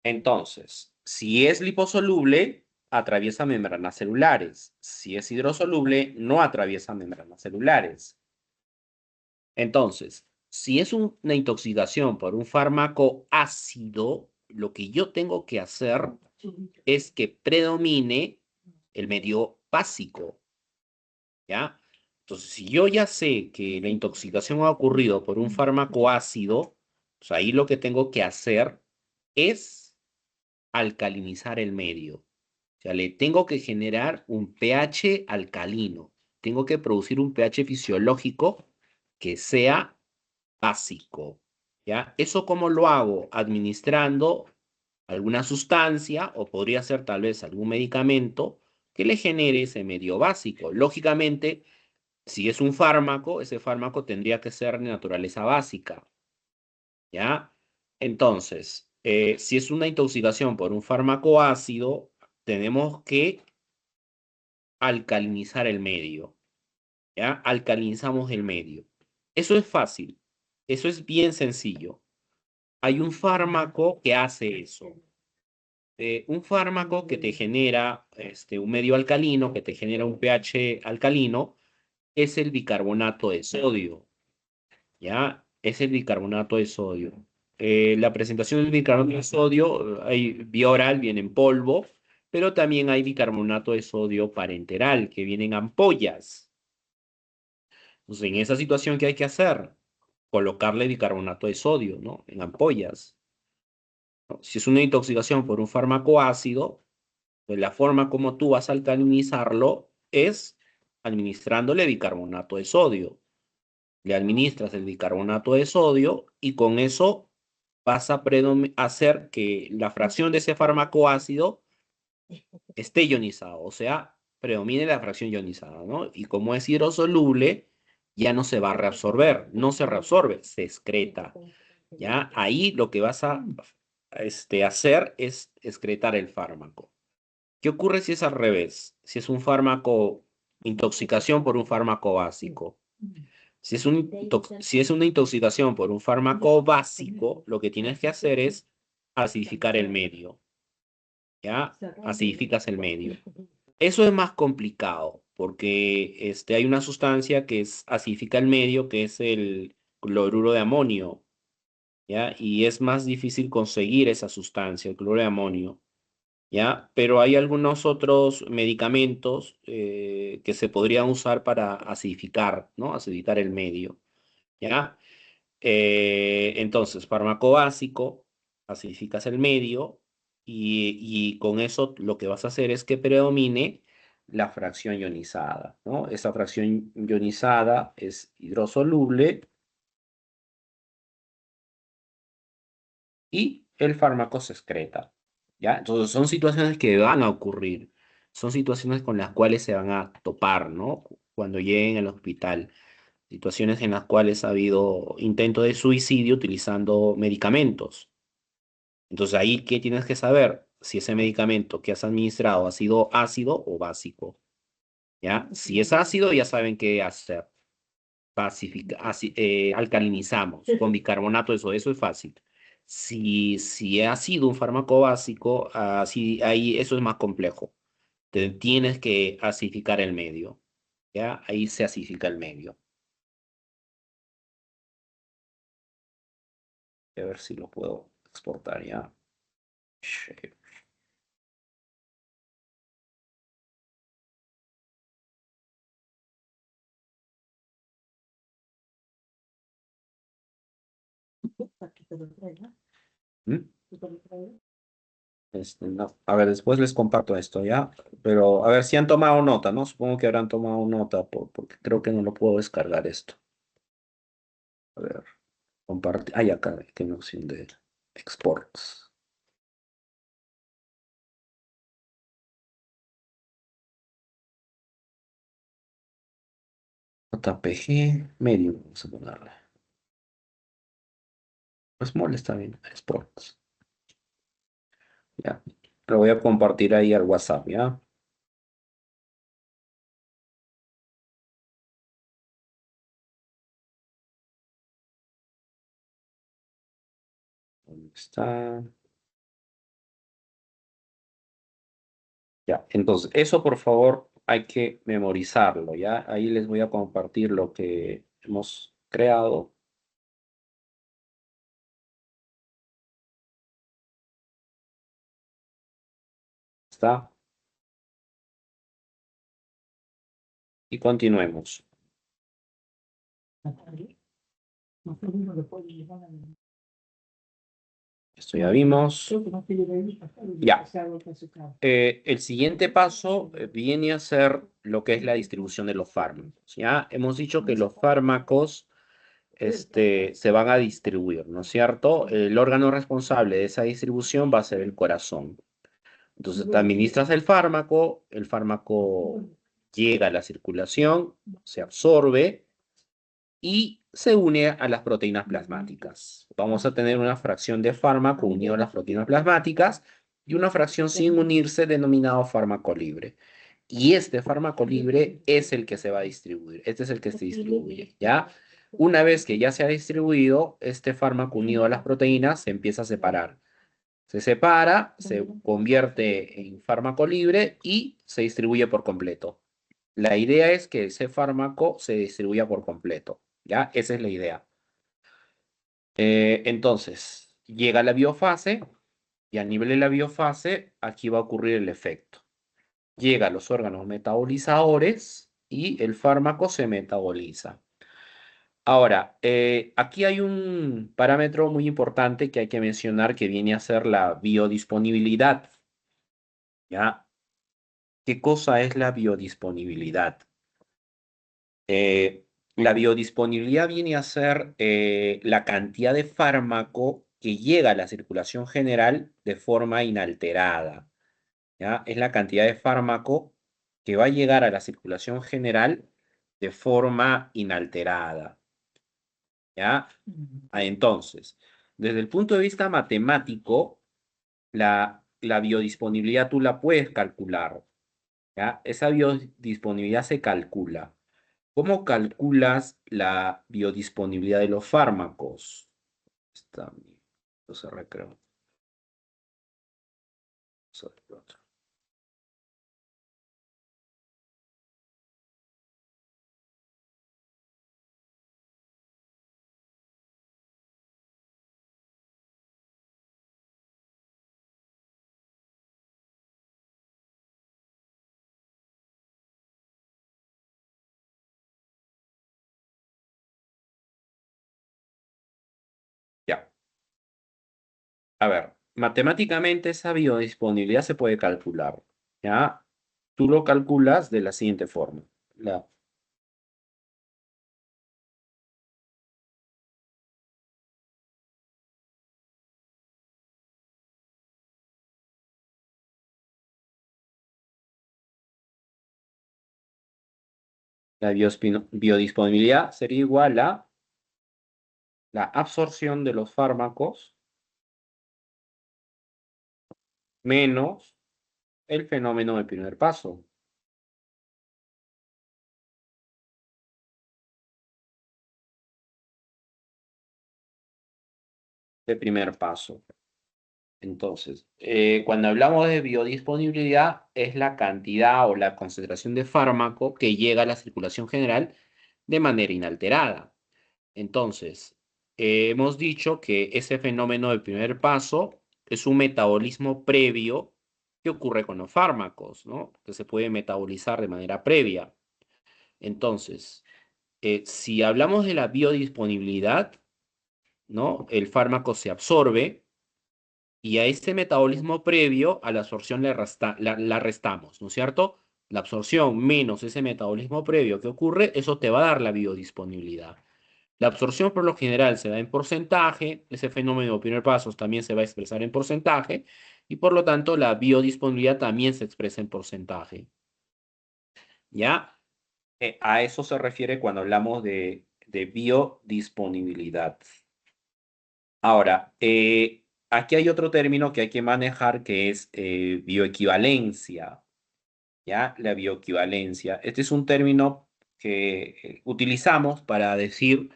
Entonces, si es liposoluble, atraviesa membranas celulares. Si es hidrosoluble, no atraviesa membranas celulares. Entonces, si es una intoxicación por un fármaco ácido, lo que yo tengo que hacer es que predomine el medio básico, ¿ya? Entonces, si yo ya sé que la intoxicación ha ocurrido por un fármaco ácido, pues ahí lo que tengo que hacer es alcalinizar el medio. O sea, le tengo que generar un pH alcalino. Tengo que producir un pH fisiológico que sea básico, ¿ya? ¿Eso cómo lo hago? Administrando alguna sustancia o podría ser tal vez algún medicamento que le genere ese medio básico. Lógicamente, si es un fármaco, ese fármaco tendría que ser de naturaleza básica, ¿ya? Entonces, si es una intoxicación por un fármaco ácido, tenemos que alcalinizar el medio, ¿ya? Alcalinizamos el medio. Eso es fácil, eso es bien sencillo. Hay un fármaco que hace eso. Un fármaco que te genera un medio alcalino, que te genera un pH alcalino, es el bicarbonato de sodio, ¿ya? Es el bicarbonato de sodio. La presentación del bicarbonato de sodio, hay vía oral, viene en polvo, pero también hay bicarbonato de sodio parenteral, que viene en ampollas. Entonces, en esa situación, ¿qué hay que hacer? Colocarle bicarbonato de sodio, ¿no? En ampollas, ¿no? Si es una intoxicación por un fármaco ácido, pues la forma como tú vas a alcalinizarlo es administrándole bicarbonato de sodio. Le administras el bicarbonato de sodio y con eso vas a hacer que la fracción de ese fármaco ácido esté ionizado, o sea, predomine la fracción ionizada, ¿no? Y como es hidrosoluble, ya no se va a reabsorber, no se reabsorbe, se excreta, ¿ya? Ahí lo que vas a hacer es excretar el fármaco. ¿Qué ocurre si es al revés? Si es un fármaco, intoxicación por un fármaco básico. Si es una intoxicación por un fármaco básico, lo que tienes que hacer es acidificar el medio, ¿ya? Acidificas el medio. Eso es más complicado porque hay una sustancia que acidifica el medio, que es el cloruro de amonio, ¿ya? Y es más difícil conseguir esa sustancia, el cloruro de amonio, ¿ya? Pero hay algunos otros medicamentos que se podrían usar para acidificar, ¿no? Acidificar el medio, ¿ya? Entonces, fármaco básico, acidificas el medio y con eso lo que vas a hacer es que predomine la fracción ionizada, ¿no? Esa fracción ionizada es hidrosoluble y el fármaco se excreta, ¿ya? Entonces, son situaciones que van a ocurrir, son situaciones con las cuales se van a topar, ¿no? Cuando lleguen al hospital. Situaciones en las cuales ha habido intento de suicidio utilizando medicamentos. Entonces ahí, ¿qué tienes que saber? Si ese medicamento que has administrado ha sido ácido o básico, ¿ya? Si es ácido, ya saben qué hacer. Alcalinizamos con bicarbonato, eso es fácil. Si ha sido un fármaco básico, así, ahí eso es más complejo. Tienes que acidificar el medio, ¿ya? Ahí se acidifica el medio. A ver si lo puedo exportar ya. Share. ¿Mm? No. A ver, después les comparto esto, ¿ya? Pero a ver si han tomado nota, ¿no? Supongo que habrán tomado nota porque creo que no lo puedo descargar esto. A ver, compartir. Ah, ya acá, tiene opción de exports. JPG medio, vamos a ponerle. Small está bien, Sports. Ya, lo voy a compartir ahí al WhatsApp, ¿ya? ¿Dónde está? Ya, entonces, eso por favor hay que memorizarlo, ¿ya? Ahí les voy a compartir lo que hemos creado. ¿Está? Y continuemos. Esto ya vimos. Ya. El siguiente paso viene a ser lo que es la distribución de los fármacos. Ya hemos dicho que los fármacos se van a distribuir, ¿no es cierto? El órgano responsable de esa distribución va a ser el corazón. Entonces, te administras el fármaco llega a la circulación, se absorbe y se une a las proteínas plasmáticas. Vamos a tener una fracción de fármaco unido a las proteínas plasmáticas y una fracción sin unirse denominado fármaco libre. Y este fármaco libre es el que se va a distribuir. Este es el que se distribuye, ¿ya? Una vez que ya se ha distribuido, este fármaco unido a las proteínas se empieza a separar. Se separa, se convierte en fármaco libre y se distribuye por completo. La idea es que ese fármaco se distribuya por completo, ¿ya? Esa es la idea. Entonces, llega la biofase y a nivel de la biofase, aquí va a ocurrir el efecto. Llega a los órganos metabolizadores y el fármaco se metaboliza. Ahora, aquí hay un parámetro muy importante que hay que mencionar que viene a ser la biodisponibilidad, ¿ya? ¿Qué cosa es la biodisponibilidad? La biodisponibilidad viene a ser la cantidad de fármaco que llega a la circulación general de forma inalterada, ¿ya? Es la cantidad de fármaco que va a llegar a la circulación general de forma inalterada, ¿ya? Entonces, desde el punto de vista matemático, la biodisponibilidad tú la puedes calcular, ¿ya? Esa biodisponibilidad se calcula. ¿Cómo calculas la biodisponibilidad de los fármacos? Está bien. Entonces recreo. Sobre el otro. Ya. A ver, matemáticamente esa biodisponibilidad se puede calcular. ¿Ya? Tú lo calculas de la siguiente forma. La, la biodisponibilidad sería igual a la absorción de los fármacos menos el fenómeno del primer paso. De primer paso. Entonces, cuando hablamos de biodisponibilidad, es la cantidad o la concentración de fármaco que llega a la circulación general de manera inalterada. Entonces, hemos dicho que ese fenómeno del primer paso es un metabolismo previo que ocurre con los fármacos, ¿no? Que se puede metabolizar de manera previa. Entonces, si hablamos de la biodisponibilidad, ¿no? El fármaco se absorbe y a este metabolismo previo, a la absorción la restamos, ¿no es cierto? La absorción menos ese metabolismo previo que ocurre, eso te va a dar la biodisponibilidad. La absorción por lo general se da en porcentaje, ese fenómeno de primer paso también se va a expresar en porcentaje, y por lo tanto la biodisponibilidad también se expresa en porcentaje. ¿Ya? A eso se refiere cuando hablamos de biodisponibilidad. Ahora, aquí hay otro término que hay que manejar que es bioequivalencia, ¿ya? La bioequivalencia. Este es un término que utilizamos para decir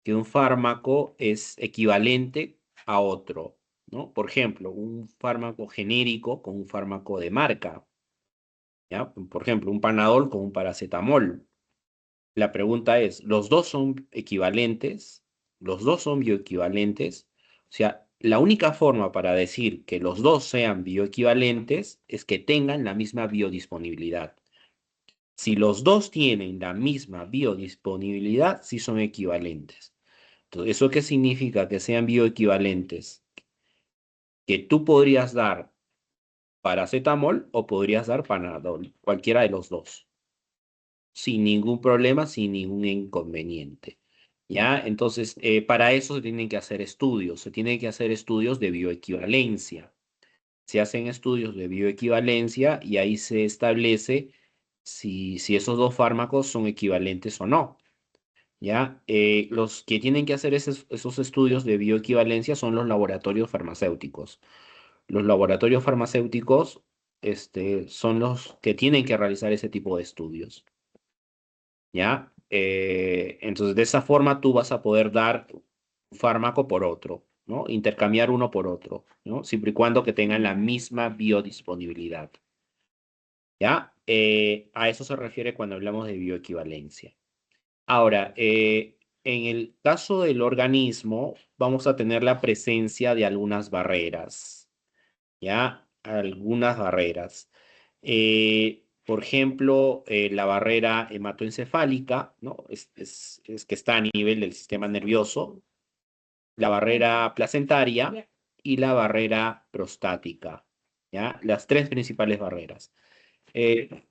que un fármaco es equivalente a otro, ¿no? Por ejemplo, un fármaco genérico con un fármaco de marca, ¿ya? Por ejemplo, un Panadol con un paracetamol. La pregunta es, ¿los dos son equivalentes? ¿Los dos son bioequivalentes? O sea, la única forma para decir que los dos sean bioequivalentes es que tengan la misma biodisponibilidad. Si los dos tienen la misma biodisponibilidad, sí son equivalentes. Entonces, ¿eso qué significa que sean bioequivalentes? Que tú podrías dar paracetamol o podrías dar Panadol, cualquiera de los dos, sin ningún problema, sin ningún inconveniente. ¿Ya? Entonces, para eso se tienen que hacer estudios, se tienen que hacer estudios de bioequivalencia. Se hacen estudios de bioequivalencia y ahí se establece si esos dos fármacos son equivalentes o no. ¿Ya? Los que tienen que hacer esos estudios de bioequivalencia son los laboratorios farmacéuticos. Los laboratorios farmacéuticos, son los que tienen que realizar ese tipo de estudios. ¿Ya? Entonces, de esa forma tú vas a poder dar un fármaco por otro, ¿no? Intercambiar uno por otro, ¿no? Siempre y cuando que tengan la misma biodisponibilidad. ¿Ya? A eso se refiere cuando hablamos de bioequivalencia. Ahora, en el caso del organismo, vamos a tener la presencia de algunas barreras, ¿ya? Algunas barreras. Por ejemplo, la barrera hematoencefálica, ¿no? Es que está a nivel del sistema nervioso, la barrera placentaria y la barrera prostática, ¿ya? Las tres principales barreras. Eh,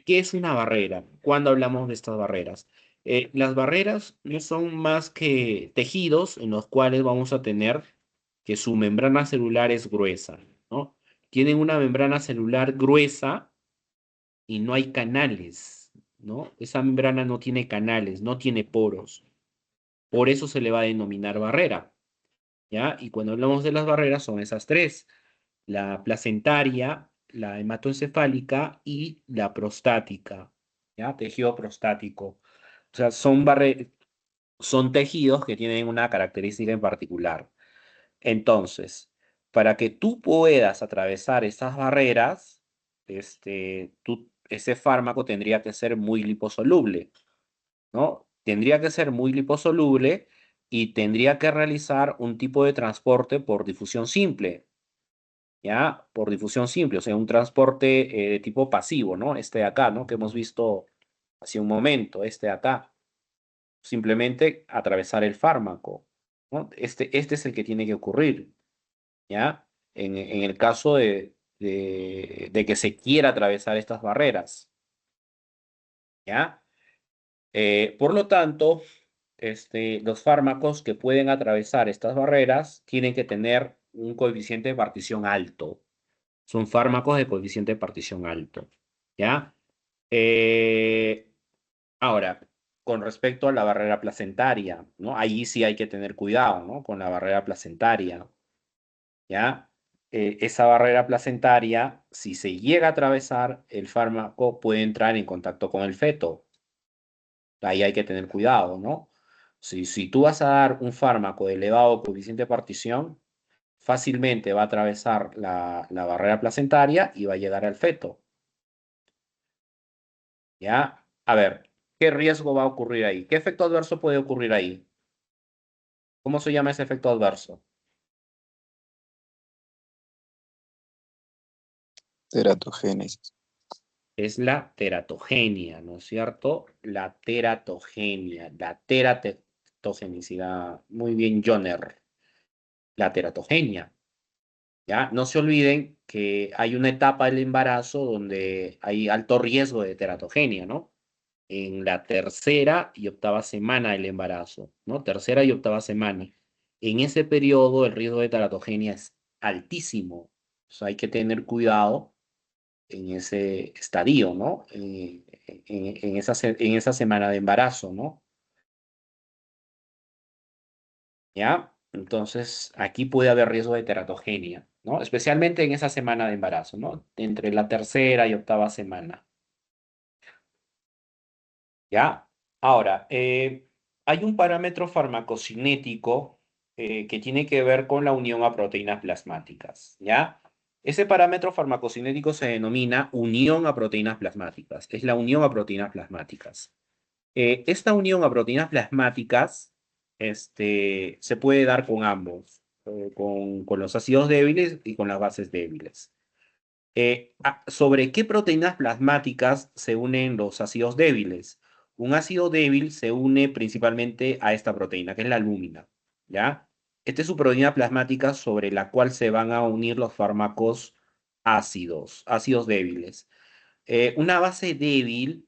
¿Qué es una barrera? ¿Cuándo hablamos de estas barreras? Las barreras no son más que tejidos en los cuales vamos a tener que su membrana celular es gruesa, ¿no? Tienen una membrana celular gruesa y no hay canales, ¿no? Esa membrana no tiene canales, no tiene poros. Por eso se le va a denominar barrera, ¿ya? Y cuando hablamos de las barreras son esas tres: la placentaria, la hematoencefálica y la prostática, ¿ya? Tejido prostático. O sea, son tejidos que tienen una característica en particular. Entonces, para que tú puedas atravesar esas barreras, ese fármaco tendría que ser muy liposoluble, ¿no? Tendría que ser muy liposoluble y tendría que realizar un tipo de transporte por difusión simple. ¿Ya? Por difusión simple, o sea, un transporte de tipo pasivo, ¿no? Este de acá, ¿no? Que hemos visto hace un momento, este de acá. Simplemente atravesar el fármaco, ¿no? Este es el que tiene que ocurrir, ¿ya? En el caso de que se quiera atravesar estas barreras, ¿ya? Por lo tanto, los fármacos que pueden atravesar estas barreras tienen que tener un coeficiente de partición alto. Son fármacos de coeficiente de partición alto, ¿ya? Eh, Ahora, con respecto a la barrera placentaria, ¿no? Ahí sí hay que tener cuidado, ¿no? Con la barrera placentaria, ¿ya? Esa barrera placentaria, si se llega a atravesar, el fármaco puede entrar en contacto con el feto. Ahí hay que tener cuidado, ¿no? Si tú vas a dar un fármaco de elevado coeficiente de partición, fácilmente va a atravesar la barrera placentaria y va a llegar al feto. ¿Ya? A ver, ¿qué riesgo va a ocurrir ahí? ¿Qué efecto adverso puede ocurrir ahí? ¿Cómo se llama ese efecto adverso? Teratogénesis. Es la teratogenia, ¿no es cierto? La teratogenicidad. Muy bien, Joner. La teratogenia. ¿Ya? No se olviden que hay una etapa del embarazo donde hay alto riesgo de teratogenia, ¿no? En la tercera y octava semana del embarazo, ¿no? Tercera y octava semana. En ese periodo el riesgo de teratogenia es altísimo. O sea, hay que tener cuidado en ese estadio, ¿no? en esa semana de embarazo, ¿no? ¿Ya? Entonces, aquí puede haber riesgo de teratogenia, ¿no? Especialmente en esa semana de embarazo, ¿no? Entre la tercera y octava semana, ¿ya? Ahora, hay un parámetro farmacocinético que tiene que ver con la unión a proteínas plasmáticas, ¿ya? Ese parámetro farmacocinético se denomina unión a proteínas plasmáticas. Es la unión a proteínas plasmáticas. Esta unión a proteínas plasmáticas se puede dar con ambos, con los ácidos débiles y con las bases débiles. ¿Sobre qué proteínas plasmáticas se unen los ácidos débiles? Un ácido débil se une principalmente a esta proteína, que es la albúmina, ¿ya? Esta es su proteína plasmática sobre la cual se van a unir los fármacos ácidos débiles. Una base débil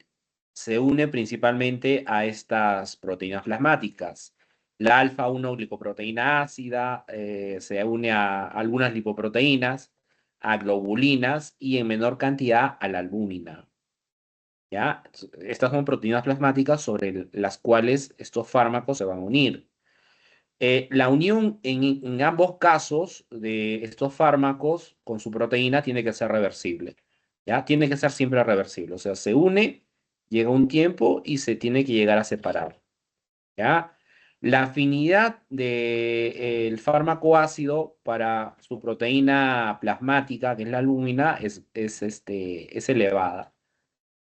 se une principalmente a estas proteínas plasmáticas. La alfa-1 glicoproteína ácida se une a algunas lipoproteínas, a globulinas y en menor cantidad a la albúmina. ¿Ya? Estas son proteínas plasmáticas sobre las cuales estos fármacos se van a unir. La unión en ambos casos de estos fármacos con su proteína tiene que ser reversible, ¿ya? Tiene que ser siempre reversible, o sea, se une, llega un tiempo y se tiene que llegar a separar, ¿ya? La afinidad del fármaco ácido para su proteína plasmática, que es la albúmina, es elevada.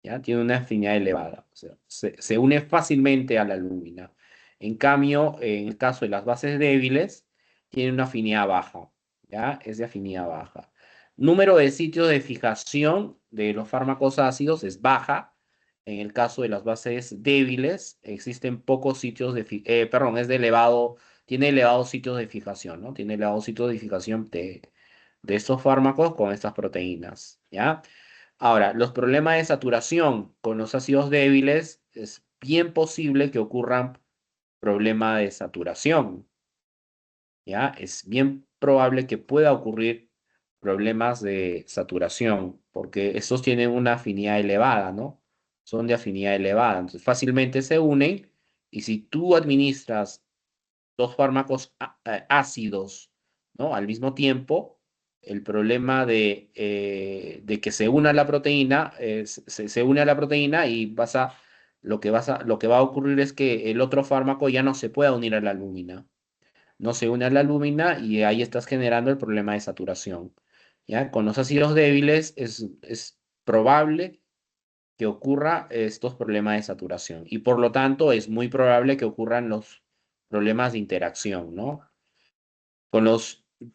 ¿Ya? Tiene una afinidad elevada, o sea, se une fácilmente a la albúmina. En cambio, en el caso de las bases débiles, tiene una afinidad baja, ¿ya? Es de afinidad baja. Número de sitios de fijación de los fármacos ácidos es baja. En el caso de las bases débiles, existen pocos sitios perdón, es de elevado, tiene elevados sitios de fijación, ¿no? Tiene elevados sitios de fijación de estos fármacos con estas proteínas, ¿ya? Ahora, los problemas de saturación con los ácidos débiles es bien posible que ocurran problemas de saturación, ¿ya? Es bien probable que pueda ocurrir problemas de saturación, porque estos tienen una afinidad elevada, ¿no? Son de afinidad elevada, entonces fácilmente se unen y si tú administras dos fármacos ácidos, ¿no? Al mismo tiempo, el problema de que se una la proteína, se une a la proteína y lo que va a ocurrir es que el otro fármaco ya no se pueda unir a la albúmina. No se une a la albúmina y ahí estás generando el problema de saturación. ¿Ya? Con los ácidos débiles es probable que ocurra estos problemas de saturación y por lo tanto es muy probable que ocurran los problemas de interacción, ¿no? Con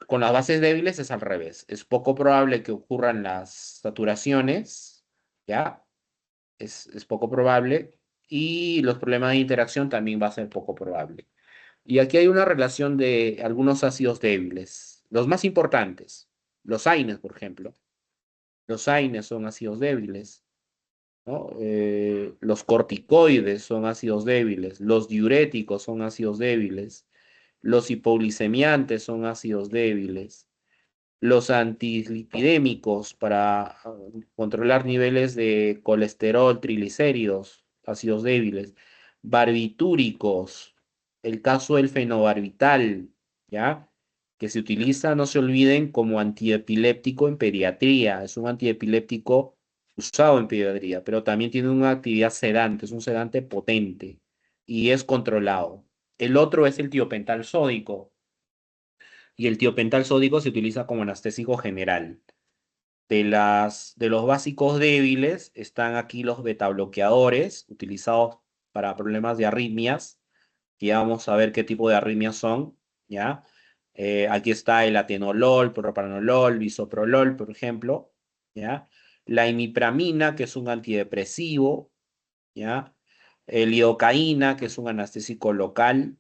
con las bases débiles es al revés. Es poco probable que ocurran las saturaciones, ¿ya? Es poco probable y los problemas de interacción también va a ser poco probable. Y aquí hay una relación de algunos ácidos débiles. Los más importantes, los AINES, por ejemplo. Los AINES son ácidos débiles, ¿no? Los corticoides son ácidos débiles, los diuréticos son ácidos débiles, los hipoglicemiantes son ácidos débiles, los antilipidémicos para controlar niveles de colesterol, triglicéridos, ácidos débiles, barbitúricos, el caso del fenobarbital, ¿ya? Que se utiliza, no se olviden, como antiepiléptico en pediatría. Es un antiepiléptico usado en pediatría, pero también tiene una actividad sedante, es un sedante potente y es controlado. El otro es el tiopental sódico y el tiopental sódico se utiliza como anestésico general. De los básicos débiles están aquí los betabloqueadores utilizados para problemas de arritmias, que ya vamos a ver qué tipo de arritmias son, ¿ya? Aquí está el atenolol, propranolol, bisoprolol, por ejemplo, ¿ya? La imipramina, que es un antidepresivo, ¿ya? El lidocaína, que es un anestésico local.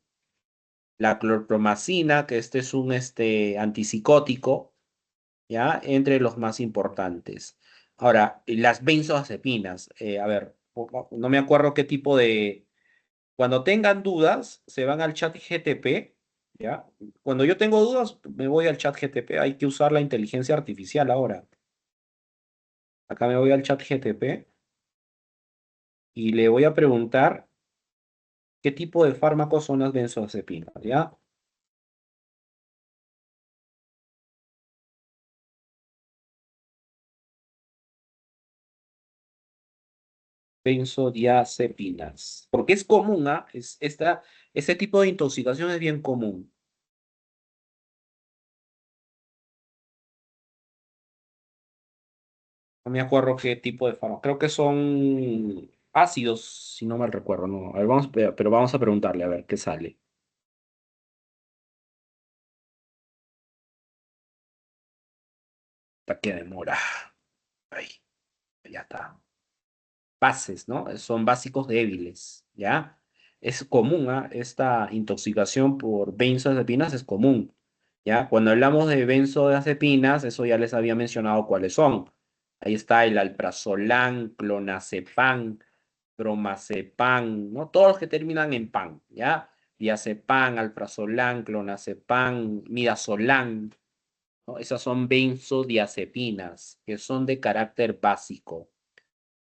La clorpromacina, que este es un antipsicótico, ¿ya? Entre los más importantes. Ahora, las benzodiazepinas, a ver, no me acuerdo qué tipo de... Cuando tengan dudas, se van al chat GTP, ¿ya? Cuando yo tengo dudas, me voy al chat GTP, hay que usar la inteligencia artificial ahora. Acá me voy al chat GTP y le voy a preguntar qué tipo de fármacos son las benzodiazepinas, ¿ya? Benzodiazepinas. Porque es común, ¿ah? Ese tipo de intoxicación es bien común. No me acuerdo qué tipo de fármaco. Creo que son ácidos, si no mal recuerdo. No. A ver, pero vamos a preguntarle a ver qué sale. Hasta que demora. Ay, ya está. Bases, ¿no? Son básicos débiles, ¿ya? Es común, ¿ah? Esta intoxicación por benzodiazepinas es común, ¿ya? Cuando hablamos de benzodiazepinas, eso ya les había mencionado cuáles son. Ahí está el alprazolam, clonazepam, bromazepam, ¿no? Todos los que terminan en pan, ¿ya? Diazepam, alprazolam, clonazepam, midazolam, ¿no? Esas son benzodiazepinas, que son de carácter básico.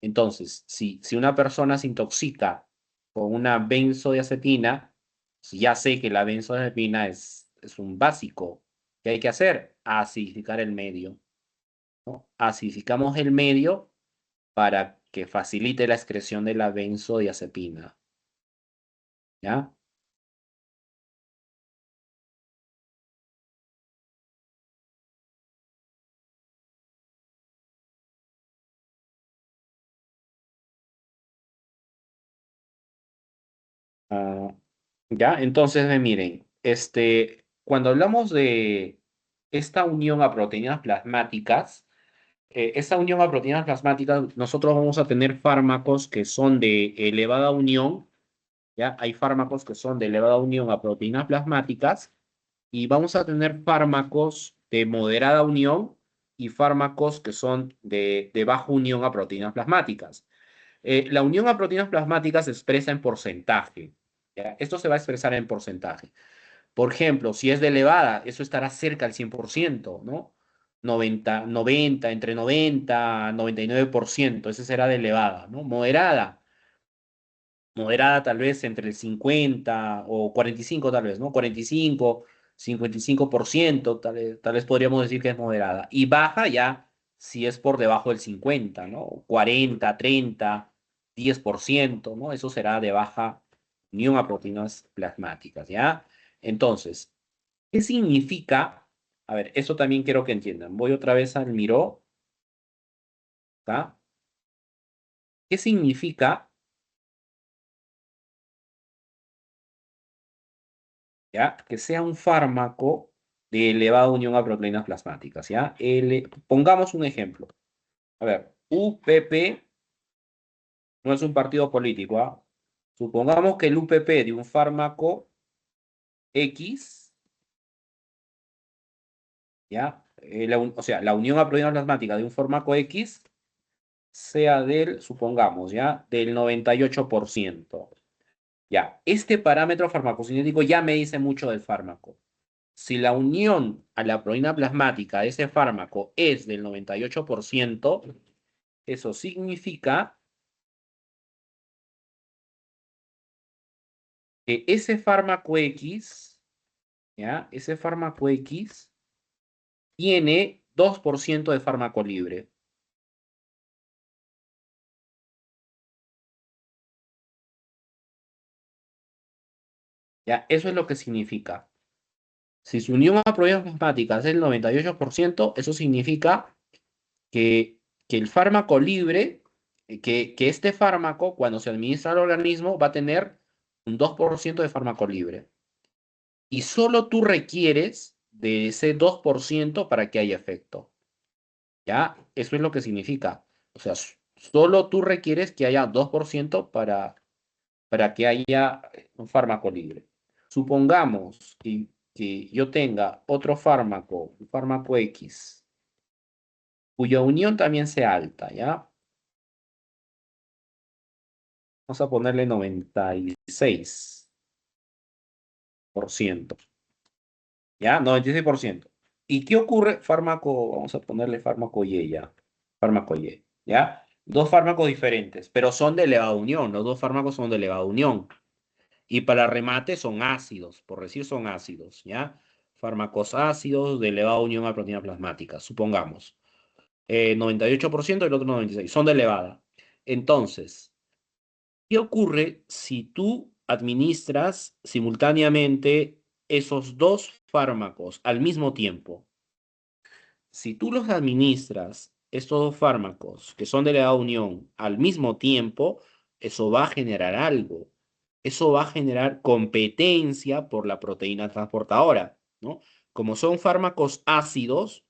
Entonces, si una persona se intoxica con una benzodiazepina, si ya sé que la benzodiazepina es un básico, ¿qué hay que hacer? Acidificar el medio, ¿no? Acidificamos el medio para que facilite la excreción de la benzodiazepina, ¿ya? Ah, ¿ya? Entonces, miren, cuando hablamos de esta unión a proteínas plasmáticas, esta unión a proteínas plasmáticas, nosotros vamos a tener fármacos que son de elevada unión, ¿ya? Hay fármacos que son de elevada unión a proteínas plasmáticas y vamos a tener fármacos de moderada unión y fármacos que son de baja unión a proteínas plasmáticas. La unión a proteínas plasmáticas se expresa en porcentaje, ¿ya? Esto se va a expresar en porcentaje. Por ejemplo, si es de elevada, eso estará cerca al 100%, ¿no? 90, entre 90 99%, ese será de elevada, ¿no? Moderada tal vez entre el 50 o 45 tal vez, ¿no? 45, 55%, tal vez podríamos decir que es moderada. Y baja ya si es por debajo del 50, ¿no? 40, 30, 10%, ¿no? Eso será de baja unión a proteínas plasmáticas, ¿ya? Entonces, ¿qué significa? A ver, eso también quiero que entiendan. Voy otra vez al Miró, ¿está? ¿Qué significa, ya, que sea un fármaco de elevada unión a proteínas plasmáticas, ¿ya? Pongamos un ejemplo. A ver, UPP no es un partido político, ¿ah? Supongamos que el UPP de un fármaco X, ¿ya? O sea, la unión a proteínas plasmáticas de un fármaco X sea supongamos, ¿ya? Del 98%. Ya, este parámetro farmacocinético ya me dice mucho del fármaco. Si la unión a la proteína plasmática de ese fármaco es del 98%, eso significa que ese fármaco X, ¿ya? Ese fármaco X tiene 2% de fármaco libre. ¿Ya? Eso es lo que significa. Si su unión a proteínas plasmáticas es el 98%, eso significa que, que el fármaco libre, que este fármaco, cuando se administra al organismo, va a tener un 2% de fármaco libre. Y solo tú requieres de ese 2% para que haya efecto. ¿Ya? Eso es lo que significa. O sea, solo tú requieres que haya 2% para que haya un fármaco libre. Supongamos que yo tenga otro fármaco, un fármaco X, cuya unión también sea alta, ¿ya? Vamos a ponerle 96%. ¿Ya? 96%. ¿Y qué ocurre? Fármaco, vamos a ponerle fármaco Y ya. Fármaco Y, ¿ya? Dos fármacos diferentes, pero son de elevada unión. Los dos fármacos son de elevada unión. Y para remate son ácidos, por decir son ácidos, ¿ya? Fármacos ácidos de elevada unión a proteína plasmática, supongamos. 98% y el otro 96%, son de elevada. Entonces, ¿qué ocurre si tú administras simultáneamente esos dos fármacos al mismo tiempo? Si tú los administras, estos dos fármacos que son de elevada unión al mismo tiempo, eso va a generar algo. Eso va a generar competencia por la proteína transportadora, ¿no? Como son fármacos ácidos,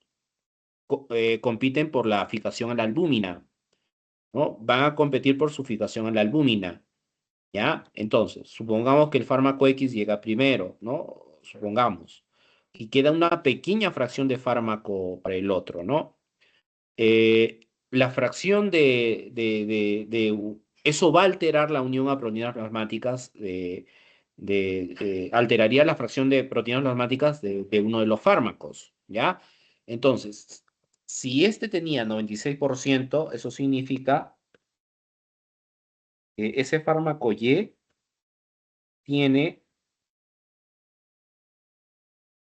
compiten por la fijación a la albúmina, ¿no? Van a competir por su fijación a la albúmina, ¿ya? Entonces, supongamos que el fármaco X llega primero, ¿no? Supongamos. Y queda una pequeña fracción de fármaco para el otro, ¿no? La fracción eso va a alterar la unión a proteínas plasmáticas, alteraría la fracción de proteínas plasmáticas de uno de los fármacos, ¿ya? Entonces, si este tenía 96%, eso significa que ese fármaco Y tiene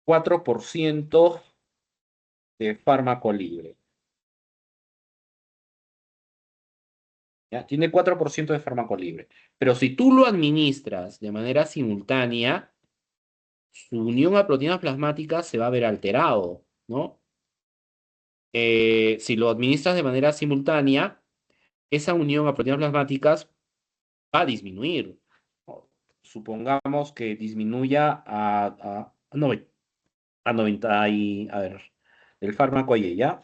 4% de fármaco libre. ¿Ya? Tiene 4% de fármaco libre. Pero si tú lo administras de manera simultánea, su unión a proteínas plasmáticas se va a ver alterado, ¿no? Si lo administras de manera simultánea, esa unión a proteínas plasmáticas va a disminuir. Supongamos que disminuya a 90 y, a ver, el fármaco Y, ¿ya?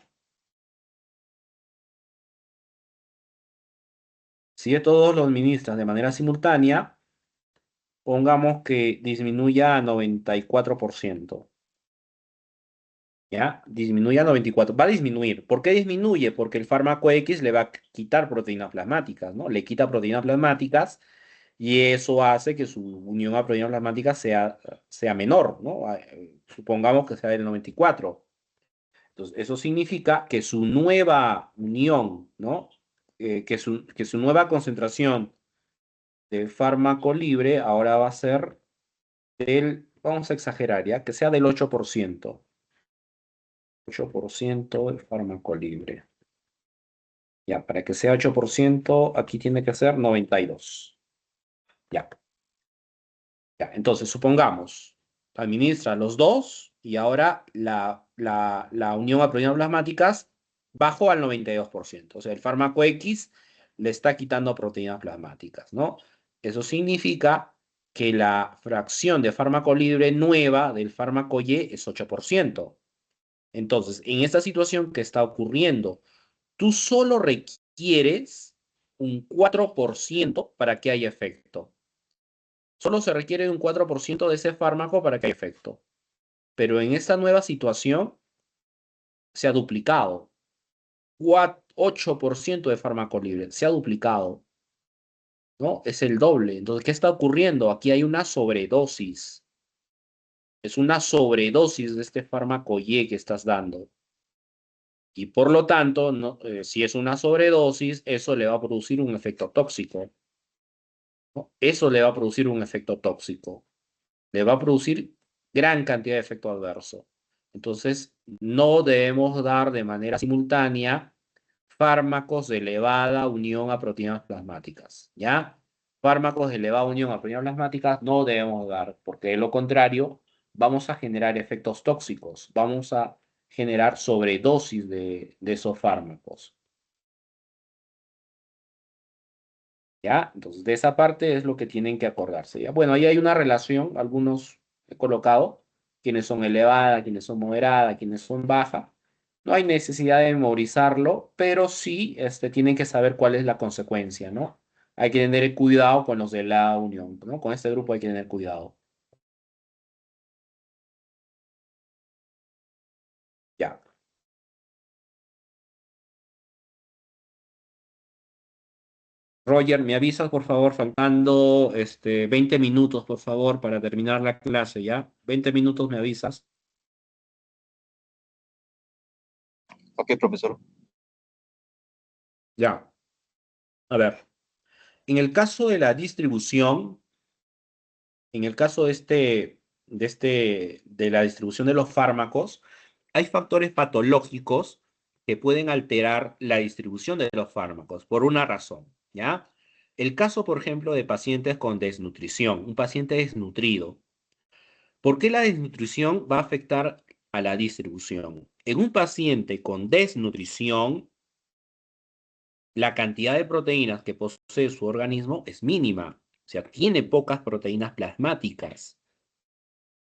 Si todos lo administras de manera simultánea, pongamos que disminuya a 94%. ¿Ya? Disminuye a 94. Va a disminuir. ¿Por qué disminuye? Porque el fármaco X le va a quitar proteínas plasmáticas, ¿no? Le quita proteínas plasmáticas y eso hace que su unión a proteínas plasmáticas sea menor, ¿no? Supongamos que sea del 94. Entonces, eso significa que su nueva unión, ¿no? Que su nueva concentración de fármaco libre ahora va a ser vamos a exagerar, ¿ya? Que sea del 8%. 8% de fármaco libre. Ya, para que sea 8%, aquí tiene que ser 92. Ya. Ya, entonces, supongamos, administra los dos y ahora la unión a proteínas plasmáticas bajó al 92%. O sea, el fármaco X le está quitando proteínas plasmáticas, ¿no? Eso significa que la fracción de fármaco libre nueva del fármaco Y es 8%. Entonces, en esta situación que está ocurriendo, tú solo requieres un 4% para que haya efecto. Solo se requiere un 4% de ese fármaco para que haya efecto. Pero en esta nueva situación se ha duplicado. 8% de fármaco libre. Se ha duplicado, ¿no? Es el doble. Entonces, ¿qué está ocurriendo? Aquí hay una sobredosis. Es una sobredosis de este fármaco Y que estás dando. Y por lo tanto, si es una sobredosis, eso le va a producir un efecto tóxico, ¿no? Eso le va a producir un efecto tóxico. Le va a producir gran cantidad de efecto adverso. Entonces, no debemos dar de manera simultánea fármacos de elevada unión a proteínas plasmáticas, ¿ya? Fármacos de elevada unión a proteínas plasmáticas no debemos dar, porque de lo contrario vamos a generar efectos tóxicos, vamos a generar sobredosis de esos fármacos, ¿ya? Entonces, de esa parte es lo que tienen que acordarse, ¿ya? Bueno, ahí hay una relación, algunos he colocado, quienes son elevadas, quienes son moderadas, quienes son bajas. No hay necesidad de memorizarlo, pero sí tienen que saber cuál es la consecuencia, ¿no? Hay que tener cuidado con los de la unión, ¿no? Con este grupo hay que tener cuidado. Ya. Roger, me avisas, por favor, faltando 20 minutos, por favor, para terminar la clase, ¿ya? 20 minutos me avisas. Ok, profesor. Ya. A ver, en el caso de la distribución, en el caso de la distribución de los fármacos, hay factores patológicos que pueden alterar la distribución de los fármacos por una razón, ¿ya? El caso, por ejemplo, de pacientes con desnutrición, un paciente desnutrido. ¿Por qué la desnutrición va a afectar a la distribución? En un paciente con desnutrición, la cantidad de proteínas que posee su organismo es mínima, o sea, tiene pocas proteínas plasmáticas.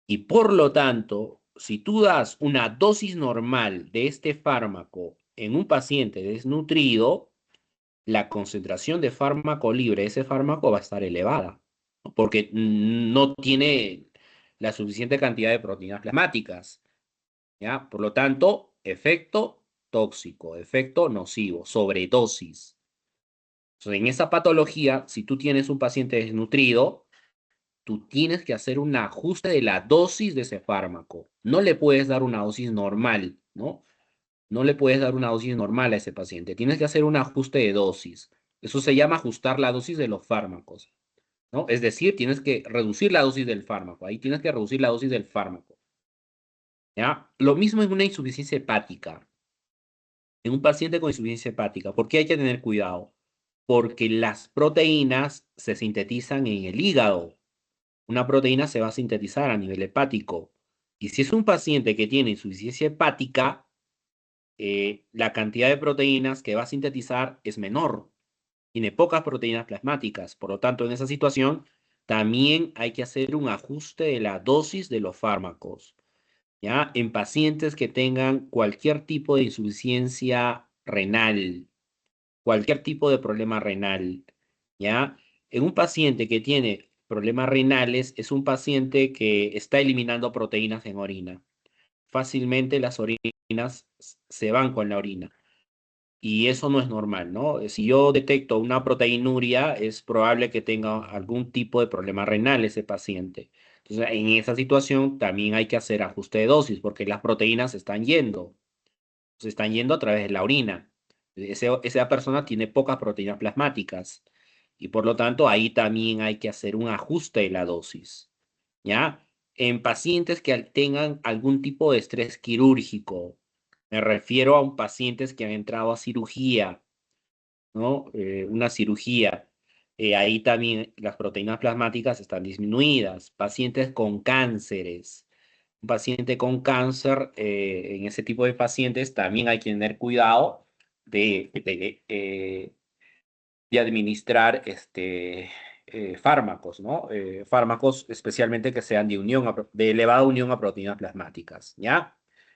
Y por lo tanto, si tú das una dosis normal de este fármaco en un paciente desnutrido, la concentración de fármaco libre de ese fármaco va a estar elevada, ¿no? Porque no tiene la suficiente cantidad de proteínas plasmáticas, ¿ya? Por lo tanto, efecto tóxico, efecto nocivo, sobredosis. Entonces, en esa patología, si tú tienes un paciente desnutrido, tú tienes que hacer un ajuste de la dosis de ese fármaco. No le puedes dar una dosis normal, ¿no? No le puedes dar una dosis normal a ese paciente. Tienes que hacer un ajuste de dosis. Eso se llama ajustar la dosis de los fármacos, ¿no? Es decir, tienes que reducir la dosis del fármaco. Ahí tienes que reducir la dosis del fármaco, ¿ya? Lo mismo en una insuficiencia hepática. En un paciente con insuficiencia hepática, ¿por qué hay que tener cuidado? Porque las proteínas se sintetizan en el hígado. Una proteína se va a sintetizar a nivel hepático. Y si es un paciente que tiene insuficiencia hepática, la cantidad de proteínas que va a sintetizar es menor. Tiene pocas proteínas plasmáticas. Por lo tanto, en esa situación, también hay que hacer un ajuste de la dosis de los fármacos. ¿Ya? En pacientes que tengan cualquier tipo de insuficiencia renal, cualquier tipo de problema renal, ¿ya? En un paciente que tiene problemas renales, es un paciente que está eliminando proteínas en orina. Fácilmente las orinas se van con la orina. Y eso no es normal, ¿no? Si yo detecto una proteinuria, es probable que tenga algún tipo de problema renal ese paciente. Entonces, en esa situación también hay que hacer ajuste de dosis porque las proteínas se están yendo a través de la orina. Esa persona tiene pocas proteínas plasmáticas y por lo tanto ahí también hay que hacer un ajuste de la dosis, ¿ya? En pacientes que tengan algún tipo de estrés quirúrgico, me refiero a pacientes que han entrado a cirugía, ¿no? Una cirugía. Ahí también las proteínas plasmáticas están disminuidas. Pacientes con cánceres. Un paciente con cáncer, en ese tipo de pacientes también hay que tener cuidado de administrar fármacos, ¿no? Fármacos especialmente que sean de elevada unión a proteínas plasmáticas, ¿ya?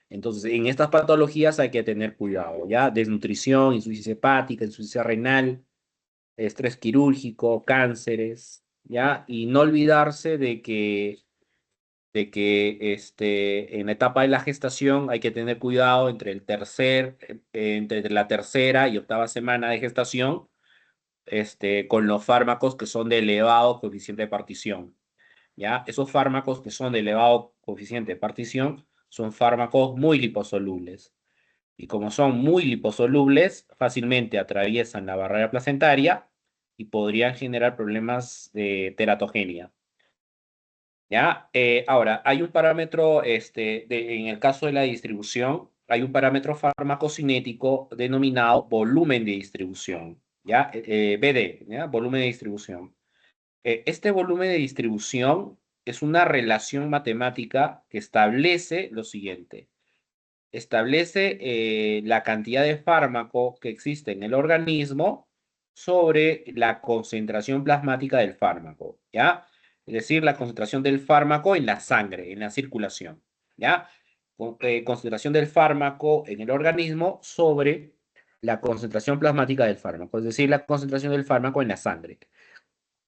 Entonces, en estas patologías hay que tener cuidado, ¿ya? Desnutrición, insuficiencia hepática, insuficiencia renal, estrés quirúrgico, cánceres, ¿ya? Y no olvidarse de que en la etapa de la gestación hay que tener cuidado entre la tercera y octava semana de gestación, con los fármacos que son de elevado coeficiente de partición, ¿ya? Esos fármacos que son de elevado coeficiente de partición son fármacos muy liposolubles. Y como son muy liposolubles, fácilmente atraviesan la barrera placentaria y podrían generar problemas de teratogenia. ¿Ya? Ahora, hay un parámetro, en el caso de la distribución, hay un parámetro farmacocinético denominado volumen de distribución, ¿ya? BD, ¿ya? Volumen de distribución. Este volumen de distribución es una relación matemática que establece lo siguiente. Establece la cantidad de fármaco que existe en el organismo sobre la concentración plasmática del fármaco, ¿ya? Es decir, la concentración del fármaco en la sangre, en la circulación, ¿ya? Concentración del fármaco en el organismo sobre la concentración plasmática del fármaco, es decir, la concentración del fármaco en la sangre.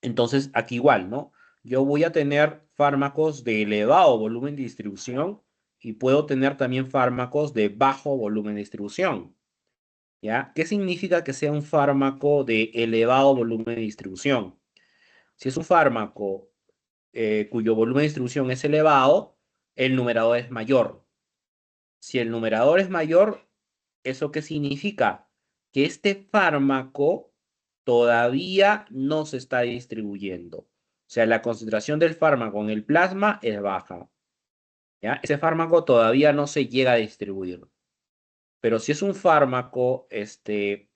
Entonces, aquí igual, ¿no? Yo voy a tener fármacos de elevado volumen de distribución y puedo tener también fármacos de bajo volumen de distribución, ¿ya? ¿Qué significa que sea un fármaco de elevado volumen de distribución? Si es un fármaco cuyo volumen de distribución es elevado, el numerador es mayor. Si el numerador es mayor, ¿eso qué significa? Que este fármaco todavía no se está distribuyendo. O sea, la concentración del fármaco en el plasma es baja. ¿Ya? Ese fármaco todavía no se llega a distribuir. Pero si es un fármaco de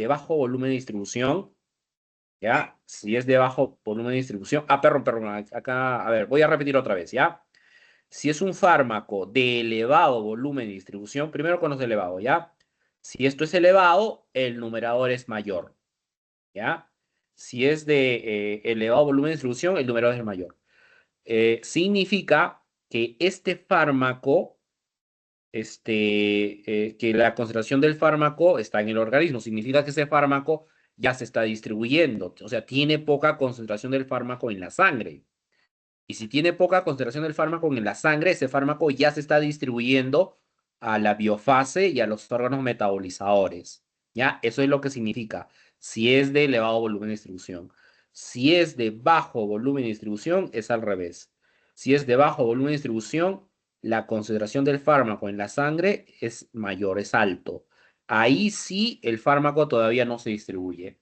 bajo volumen de distribución, ¿ya? Si es de bajo volumen de distribución. Ah, perdón, acá, a ver, voy a repetir otra vez, ¿ya? Si es un fármaco de elevado volumen de distribución, primero con los elevados, ¿ya? Si esto es elevado, el numerador es mayor, ¿ya? Si es de elevado volumen de distribución, el numerador es mayor. Significa que este fármaco, que la concentración del fármaco está en el organismo. Significa que ese fármaco ya se está distribuyendo. O sea, tiene poca concentración del fármaco en la sangre. Y si tiene poca concentración del fármaco en la sangre, ese fármaco ya se está distribuyendo a la biofase y a los órganos metabolizadores. ¿Ya? Eso es lo que significa. Si es de elevado volumen de distribución. Si es de bajo volumen de distribución, es al revés. Si es de bajo volumen de distribución, la concentración del fármaco en la sangre es mayor, es alto. Ahí sí el fármaco todavía no se distribuye.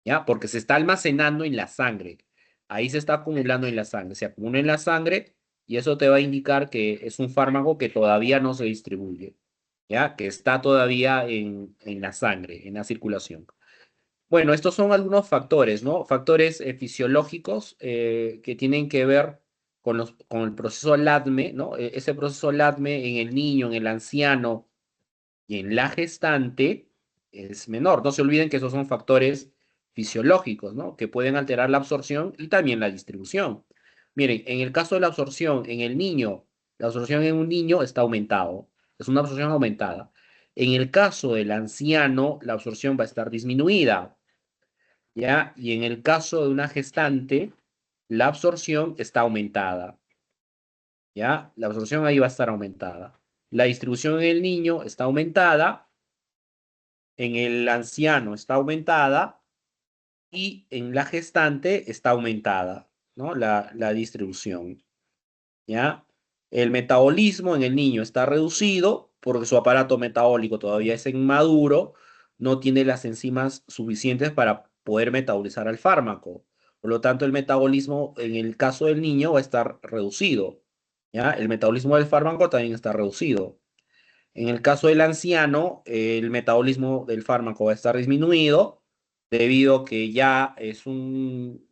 ¿Ya? Porque se está almacenando en la sangre. Ahí se está acumulando en la sangre. Se acumula en la sangre y eso te va a indicar que es un fármaco que todavía no se distribuye, ¿ya? Que está todavía en la sangre, en la circulación. Bueno, estos son algunos factores, ¿no? Factores fisiológicos que tienen que ver con el proceso LADME, ¿no? Ese proceso LADME en el niño, en el anciano y en la gestante es menor. No se olviden que esos son factores fisiológicos, ¿no? Que pueden alterar la absorción y también la distribución. Miren, en el caso de la absorción en el niño, la absorción en un niño está aumentado, es una absorción aumentada. En el caso del anciano, la absorción va a estar disminuida, ¿ya? Y en el caso de una gestante, la absorción está aumentada, ¿ya? La absorción ahí va a estar aumentada. La distribución en el niño está aumentada, en el anciano está aumentada y en la gestante está aumentada, ¿no? La distribución, ¿ya? El metabolismo en el niño está reducido porque su aparato metabólico todavía es inmaduro, no tiene las enzimas suficientes para poder metabolizar al fármaco. Por lo tanto, el metabolismo en el caso del niño va a estar reducido, ¿ya? El metabolismo del fármaco también está reducido. En el caso del anciano, el metabolismo del fármaco va a estar disminuido debido a que ya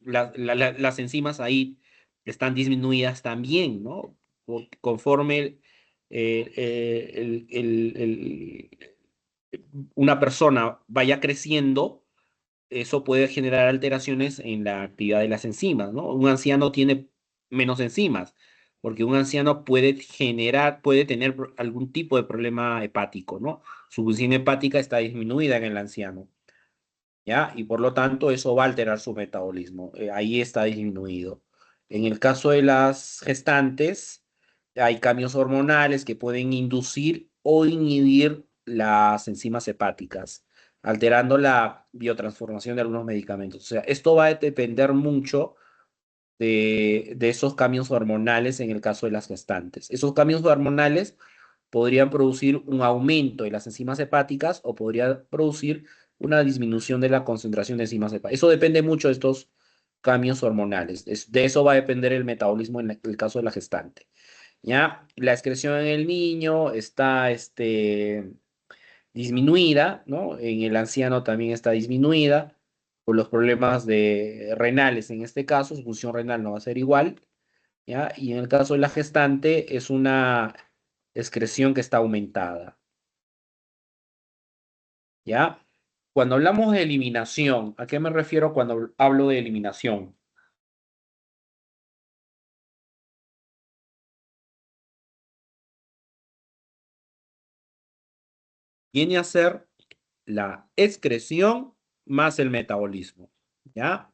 las enzimas ahí están disminuidas también, ¿no? Conforme una persona vaya creciendo, eso puede generar alteraciones en la actividad de las enzimas, ¿no? Un anciano tiene menos enzimas, porque un anciano puede tener algún tipo de problema hepático, ¿no? Su función hepática está disminuida en el anciano, ¿ya? Y por lo tanto eso va a alterar su metabolismo. Ahí está disminuido. En el caso de las gestantes, hay cambios hormonales que pueden inducir o inhibir las enzimas hepáticas, alterando la biotransformación de algunos medicamentos. O sea, esto va a depender mucho de esos cambios hormonales en el caso de las gestantes. Esos cambios hormonales podrían producir un aumento de las enzimas hepáticas o podría producir una disminución de la concentración de enzimas hepáticas. Eso depende mucho de estos cambios hormonales. De eso va a depender el metabolismo en el caso de la gestante. ¿Ya? La excreción en el niño está disminuida, ¿no? En el anciano también está disminuida por los problemas renales. En este caso, su función renal no va a ser igual, ¿ya? Y en el caso de la gestante es una excreción que está aumentada, ¿ya? Cuando hablamos de eliminación, ¿a qué me refiero cuando hablo de eliminación? Viene a ser la excreción más el metabolismo, ¿ya?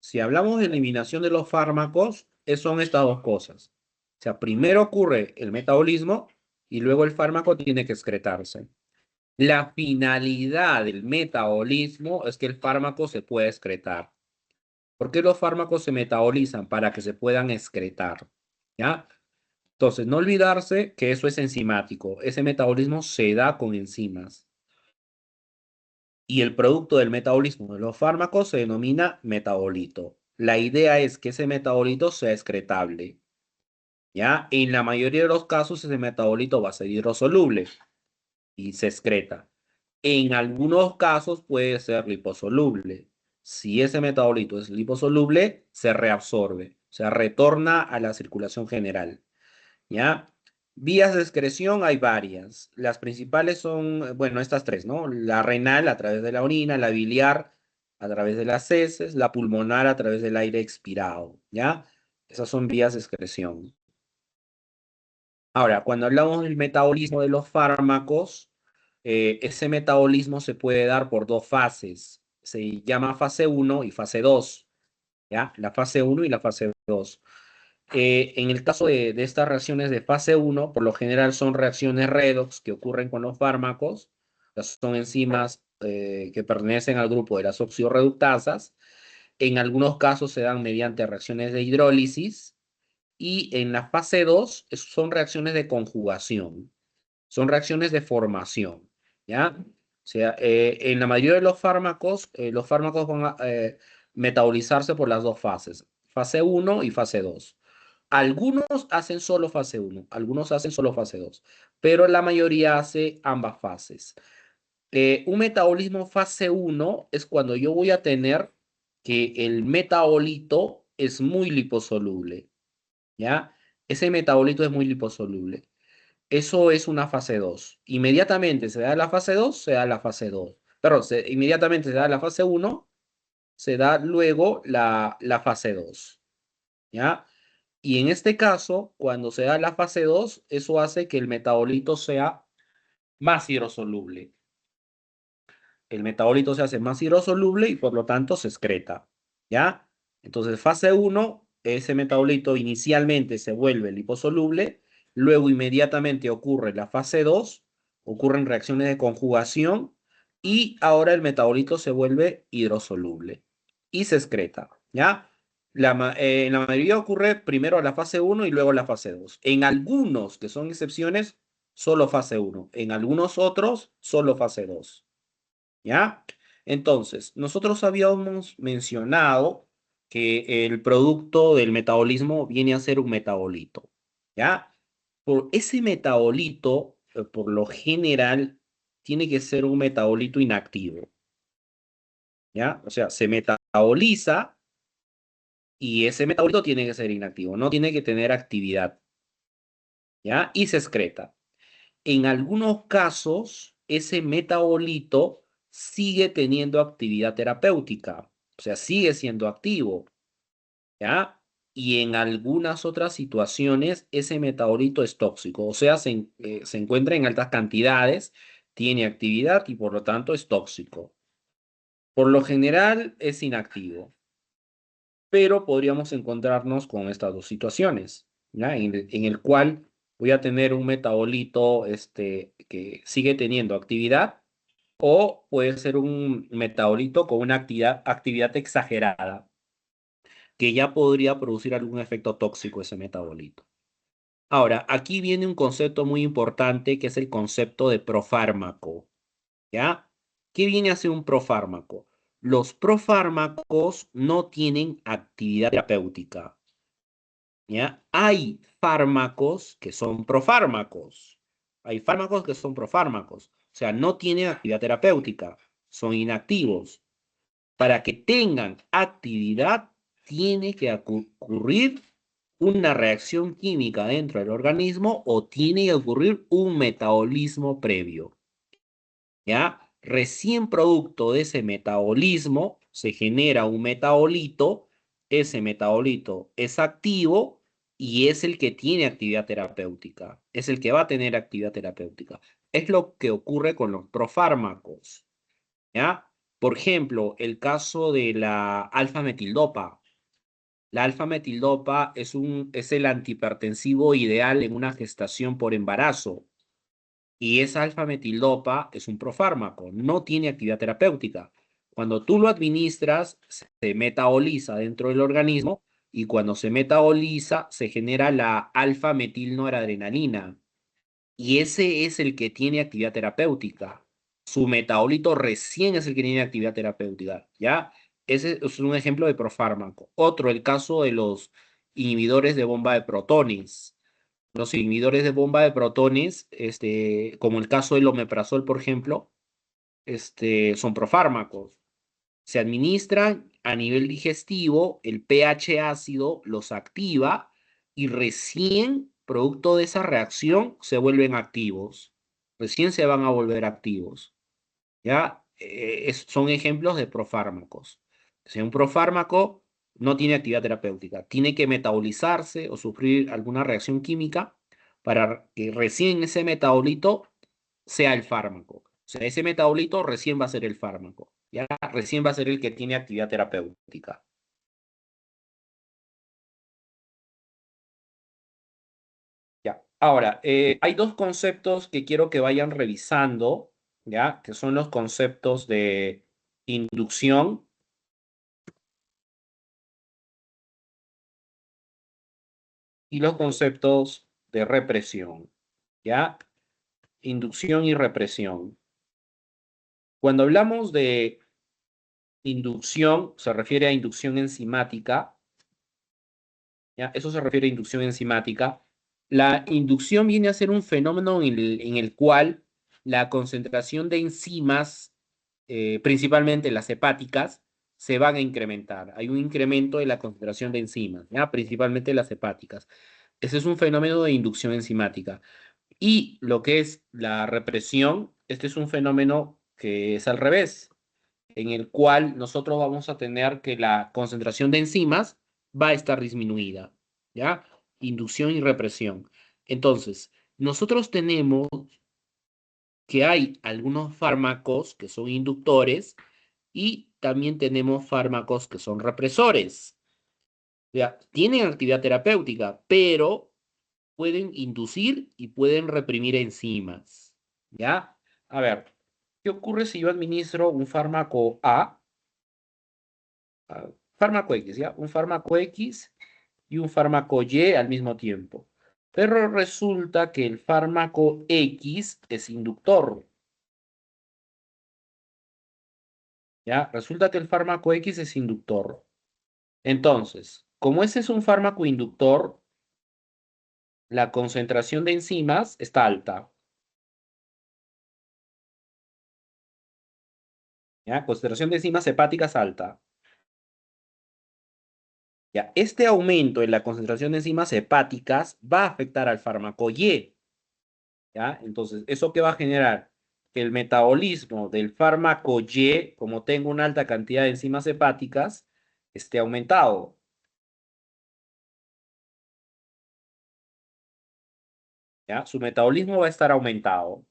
Si hablamos de eliminación de los fármacos, son estas dos cosas. O sea, primero ocurre el metabolismo y luego el fármaco tiene que excretarse. La finalidad del metabolismo es que el fármaco se pueda excretar. ¿Por qué los fármacos se metabolizan? Para que se puedan excretar, ¿ya? Entonces, no olvidarse que eso es enzimático. Ese metabolismo se da con enzimas. y el producto del metabolismo de los fármacos se denomina metabolito. La idea es que ese metabolito sea excretable, ¿ya? En la mayoría de los casos ese metabolito va a ser hidrosoluble y se excreta. En algunos casos puede ser liposoluble. Si ese metabolito es liposoluble, se reabsorbe, o sea, retorna a la circulación general, ¿ya? Vías de excreción hay varias. Las principales son, bueno, estas tres, ¿no? La renal a través de la orina, la biliar a través de las heces, la pulmonar a través del aire expirado, ¿ya? Esas son vías de excreción. Ahora, cuando hablamos del metabolismo de los fármacos, ese metabolismo se puede dar por dos fases. Se llama fase 1 y fase 2, ¿ya? La fase 1 y la fase 2. En el caso de estas reacciones de fase 1, por lo general son reacciones redox que ocurren con los fármacos. Son enzimas que pertenecen al grupo de las oxidorreductasas. En algunos casos se dan mediante reacciones de hidrólisis. Y en la fase 2 son reacciones de conjugación. Son reacciones de formación, ¿ya? O sea, en la mayoría de los fármacos van a metabolizarse por las dos fases, fase 1 y fase 2. Algunos hacen solo fase 1, algunos hacen solo fase 2, pero la mayoría hace ambas fases. Un metabolismo fase 1 es cuando yo voy a tener que el metabolito es muy liposoluble, ¿ya? Ese metabolito es muy liposoluble. Eso es una fase 2. Inmediatamente se da la fase 2, se da la fase 2. Perdón, inmediatamente se da la fase 1, se da luego la fase 2, ¿ya? Y en este caso, cuando se da la fase 2, eso hace que el metabolito sea más hidrosoluble. El metabolito se hace más hidrosoluble y por lo tanto se excreta, ¿ya? Entonces, fase 1, ese metabolito inicialmente se vuelve liposoluble, luego inmediatamente ocurre la fase 2, ocurren reacciones de conjugación y ahora el metabolito se vuelve hidrosoluble y se excreta, ¿ya? En la mayoría ocurre primero la fase 1 y luego la fase 2. En algunos, que son excepciones, solo fase 1. En algunos otros, solo fase 2. ¿Ya? Entonces, nosotros habíamos mencionado que el producto del metabolismo viene a ser un metabolito, ¿ya? Por ese metabolito, por lo general, tiene que ser un metabolito inactivo, ¿ya? O sea, se metaboliza y ese metabolito tiene que ser inactivo, no tiene que tener actividad, ¿ya? Y se excreta. En algunos casos, ese metabolito sigue teniendo actividad terapéutica, o sea, sigue siendo activo, ¿ya? Y en algunas otras situaciones, ese metabolito es tóxico, o sea, se encuentra en altas cantidades, tiene actividad y por lo tanto es tóxico. Por lo general es inactivo, pero podríamos encontrarnos con estas dos situaciones, ¿ya? En el cual voy a tener un metabolito que sigue teniendo actividad o puede ser un metabolito con una actividad exagerada que ya podría producir algún efecto tóxico ese metabolito. Ahora, aquí viene un concepto muy importante que es el concepto de profármaco, ¿ya? ¿Qué viene a ser un profármaco? Los profármacos no tienen actividad terapéutica, ¿ya? Hay fármacos que son profármacos. Hay fármacos que son profármacos. O sea, no tienen actividad terapéutica. Son inactivos. Para que tengan actividad, tiene que ocurrir una reacción química dentro del organismo o tiene que ocurrir un metabolismo previo, ¿ya? Recién producto de ese metabolismo se genera un metabolito, ese metabolito es activo y es el que tiene actividad terapéutica, es el que va a tener actividad terapéutica. Es lo que ocurre con los profármacos, ¿ya? Por ejemplo, el caso de la alfa-metildopa. La alfa-metildopa es el antihipertensivo ideal en una gestación por embarazo. Y esa alfa-metildopa es un profármaco, no tiene actividad terapéutica. Cuando tú lo administras, se metaboliza dentro del organismo y cuando se metaboliza, se genera la alfa-metilnoradrenalina. Y ese es el que tiene actividad terapéutica. su metabolito recién es el que tiene actividad terapéutica, ¿ya? Ese es un ejemplo de profármaco. Otro, el caso de los inhibidores de bomba de protones. Los inhibidores de bomba de protones, como el caso del omeprazol, por ejemplo, son profármacos. Se administran a nivel digestivo, el pH ácido los activa y recién, producto de esa reacción, se vuelven activos. Recién se van a volver activos. ¿Ya? Son ejemplos de profármacos. Si un profármaco no tiene actividad terapéutica, tiene que metabolizarse o sufrir alguna reacción química para que recién ese metabolito sea el fármaco. O sea, ese metabolito recién va a ser el fármaco, ¿ya? Recién va a ser el que tiene actividad terapéutica. Ya. Ahora, hay dos conceptos que quiero que vayan revisando, ¿ya? Que son los conceptos de inducción y los conceptos de represión, ¿ya? Inducción y represión. Cuando hablamos de inducción, se refiere a inducción enzimática, ¿ya? Eso se refiere a inducción enzimática. La inducción viene a ser un fenómeno en el cual la concentración de enzimas, principalmente las hepáticas, se van a incrementar. Hay un incremento de la concentración de enzimas, ¿ya? Principalmente las hepáticas. Ese es un fenómeno de inducción enzimática. Y lo que es la represión, este es un fenómeno que es al revés, en el cual nosotros vamos a tener que la concentración de enzimas va a estar disminuida, ¿ya? Inducción y represión. Entonces, nosotros tenemos que hay algunos fármacos que son inductores y también tenemos fármacos que son represores. Ya, tienen actividad terapéutica, pero pueden inducir y pueden reprimir enzimas. ¿Ya? A ver, ¿qué ocurre si yo administro un fármaco A? Fármaco X, ¿ya? Un fármaco X y un fármaco Y al mismo tiempo. Pero resulta que el fármaco X es inductor. ¿Ya? Resulta que el fármaco X es inductor. Entonces, como ese es un fármaco inductor, la concentración de enzimas está alta. ¿Ya? Concentración de enzimas hepáticas alta. ¿Ya? Este aumento en la concentración de enzimas hepáticas va a afectar al fármaco Y. ¿Ya? Entonces, ¿eso qué va a generar? Que el metabolismo del fármaco Y, como tengo una alta cantidad de enzimas hepáticas, esté aumentado. ¿Ya? Su metabolismo va a estar aumentado.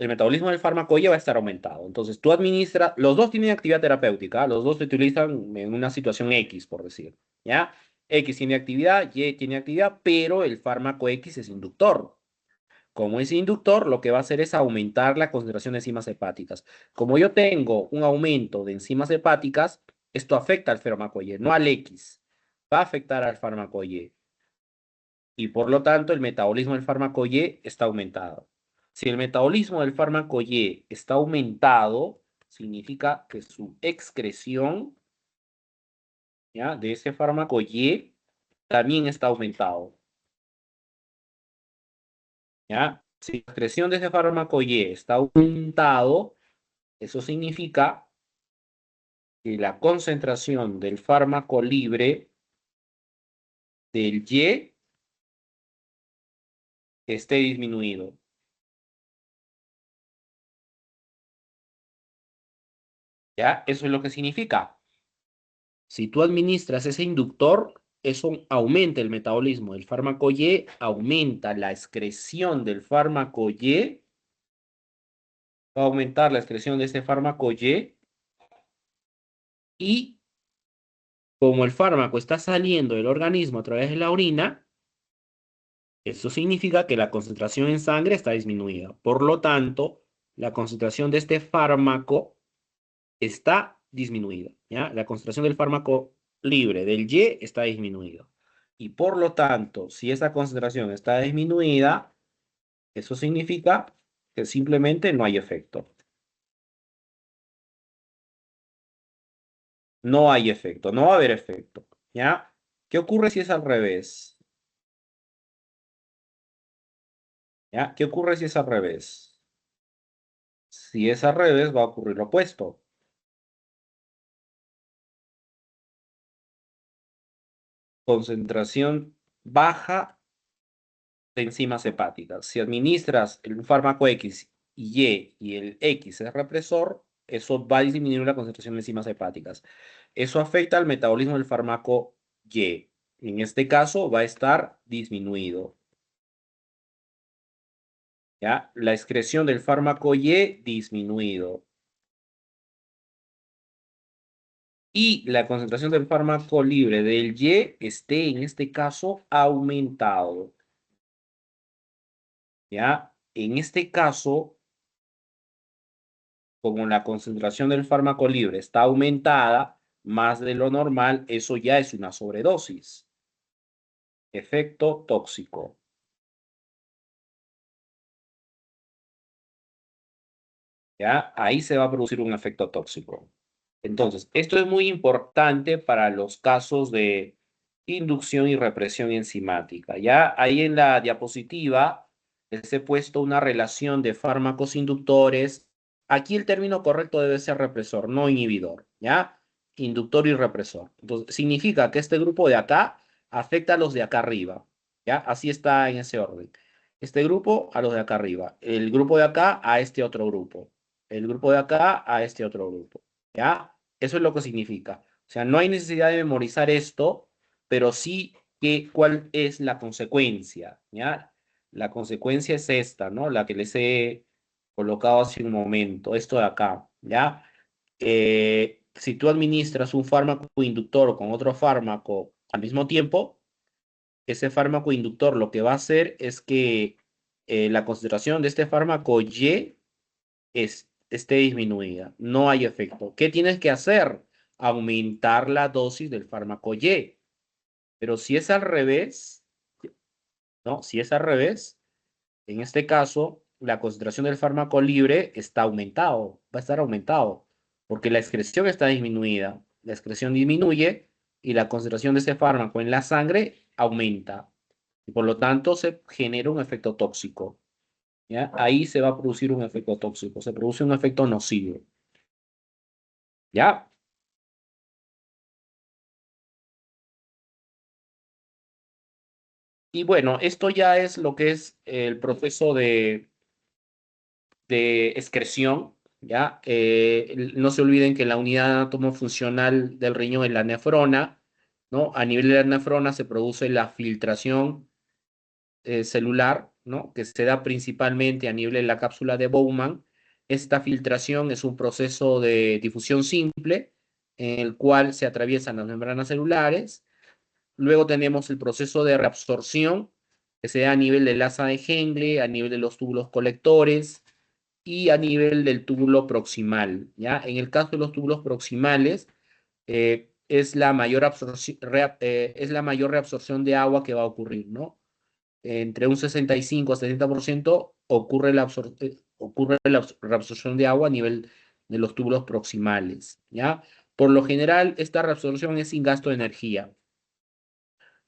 El metabolismo del fármaco Y va a estar aumentado. Entonces, tú administras, los dos tienen actividad terapéutica, los dos se utilizan en una situación X, por decir, ¿ya? X tiene actividad, Y tiene actividad, pero el fármaco X es inductor. Como es inductor, lo que va a hacer es aumentar la concentración de enzimas hepáticas. Como yo tengo un aumento de enzimas hepáticas, esto afecta al fármaco Y, no al X. Va a afectar al fármaco Y. Y por lo tanto, el metabolismo del fármaco Y está aumentado. Si el metabolismo del fármaco Y está aumentado, significa que su excreción, ¿ya?, de ese fármaco Y también está aumentado. ¿Ya? Si la excreción de ese fármaco Y está aumentado, eso significa que la concentración del fármaco libre del Y esté disminuido. ¿Ya? Eso es lo que significa. Si tú administras ese inductor, eso aumenta el metabolismo del fármaco Y, aumenta la excreción del fármaco Y, va a aumentar la excreción de ese fármaco y como el fármaco está saliendo del organismo a través de la orina, eso significa que la concentración en sangre está disminuida. Por lo tanto, la concentración de este fármaco está disminuida, ¿ya? La concentración del fármaco libre, del Y, está disminuida. Y por lo tanto, si esa concentración está disminuida, eso significa que simplemente no hay efecto. No hay efecto, no va a haber efecto, ¿ya? ¿Qué ocurre si es al revés? ¿Ya? ¿Qué ocurre si es al revés? Si es al revés, va a ocurrir lo opuesto. Concentración baja de enzimas hepáticas. Si administras el fármaco X y el X es represor, eso va a disminuir la concentración de enzimas hepáticas. Eso afecta al metabolismo del fármaco Y. En este caso va a estar disminuido. ¿Ya? La excreción del fármaco Y disminuido. Y la concentración del fármaco libre del Y esté en este caso aumentado. ¿Ya? En este caso, como la concentración del fármaco libre está aumentada más de lo normal, eso ya es una sobredosis. Efecto tóxico. ¿Ya? Ahí se va a producir un efecto tóxico. Entonces, esto es muy importante para los casos de inducción y represión enzimática. Ya ahí en la diapositiva les he puesto una relación de fármacos inductores. Aquí el término correcto debe ser represor, no inhibidor. ¿Ya? Inductor y represor. Entonces, significa que este grupo de acá afecta a los de acá arriba. ¿Ya? Así está en ese orden. Este grupo a los de acá arriba. El grupo de acá a este otro grupo. El grupo de acá a este otro grupo. ¿Ya? Eso es lo que significa. O sea, no hay necesidad de memorizar esto, pero sí que cuál es la consecuencia, ¿ya? La consecuencia es esta, ¿no? La que les he colocado hace un momento, esto de acá, ¿ya? Si tú administras un fármaco inductor con otro fármaco al mismo tiempo, ese fármaco inductor lo que va a hacer es que la concentración de este fármaco Y esté disminuida. No hay efecto. ¿Qué tienes que hacer? Aumentar la dosis del fármaco Y. Pero si es al revés, ¿no? Si es al revés, en este caso, la concentración del fármaco libre está aumentado, va a estar aumentado, porque la excreción está disminuida. La excreción disminuye y la concentración de ese fármaco en la sangre aumenta. Y por lo tanto, se genera un efecto tóxico. ¿Ya? Ahí se va a producir un efecto tóxico, se produce un efecto nocivo. ¿Ya? Y bueno, esto ya es lo que es el proceso de excreción, ¿ya? No se olviden que la unidad funcional del riñón es la nefrona, ¿no? A nivel de la nefrona se produce la filtración celular, ¿no? Que se da principalmente a nivel de la cápsula de Bowman. Esta filtración es un proceso de difusión simple en el cual se atraviesan las membranas celulares. Luego tenemos el proceso de reabsorción, que se da a nivel del asa de Henle, a nivel de los túbulos colectores y a nivel del túbulo proximal, ¿ya? En el caso de los túbulos proximales, es la mayor es la mayor reabsorción de agua que va a ocurrir, ¿no? Entre un 65 a 70% ocurre la reabsorción de agua a nivel de los túbulos proximales, ¿ya? Por lo general, esta reabsorción es sin gasto de energía.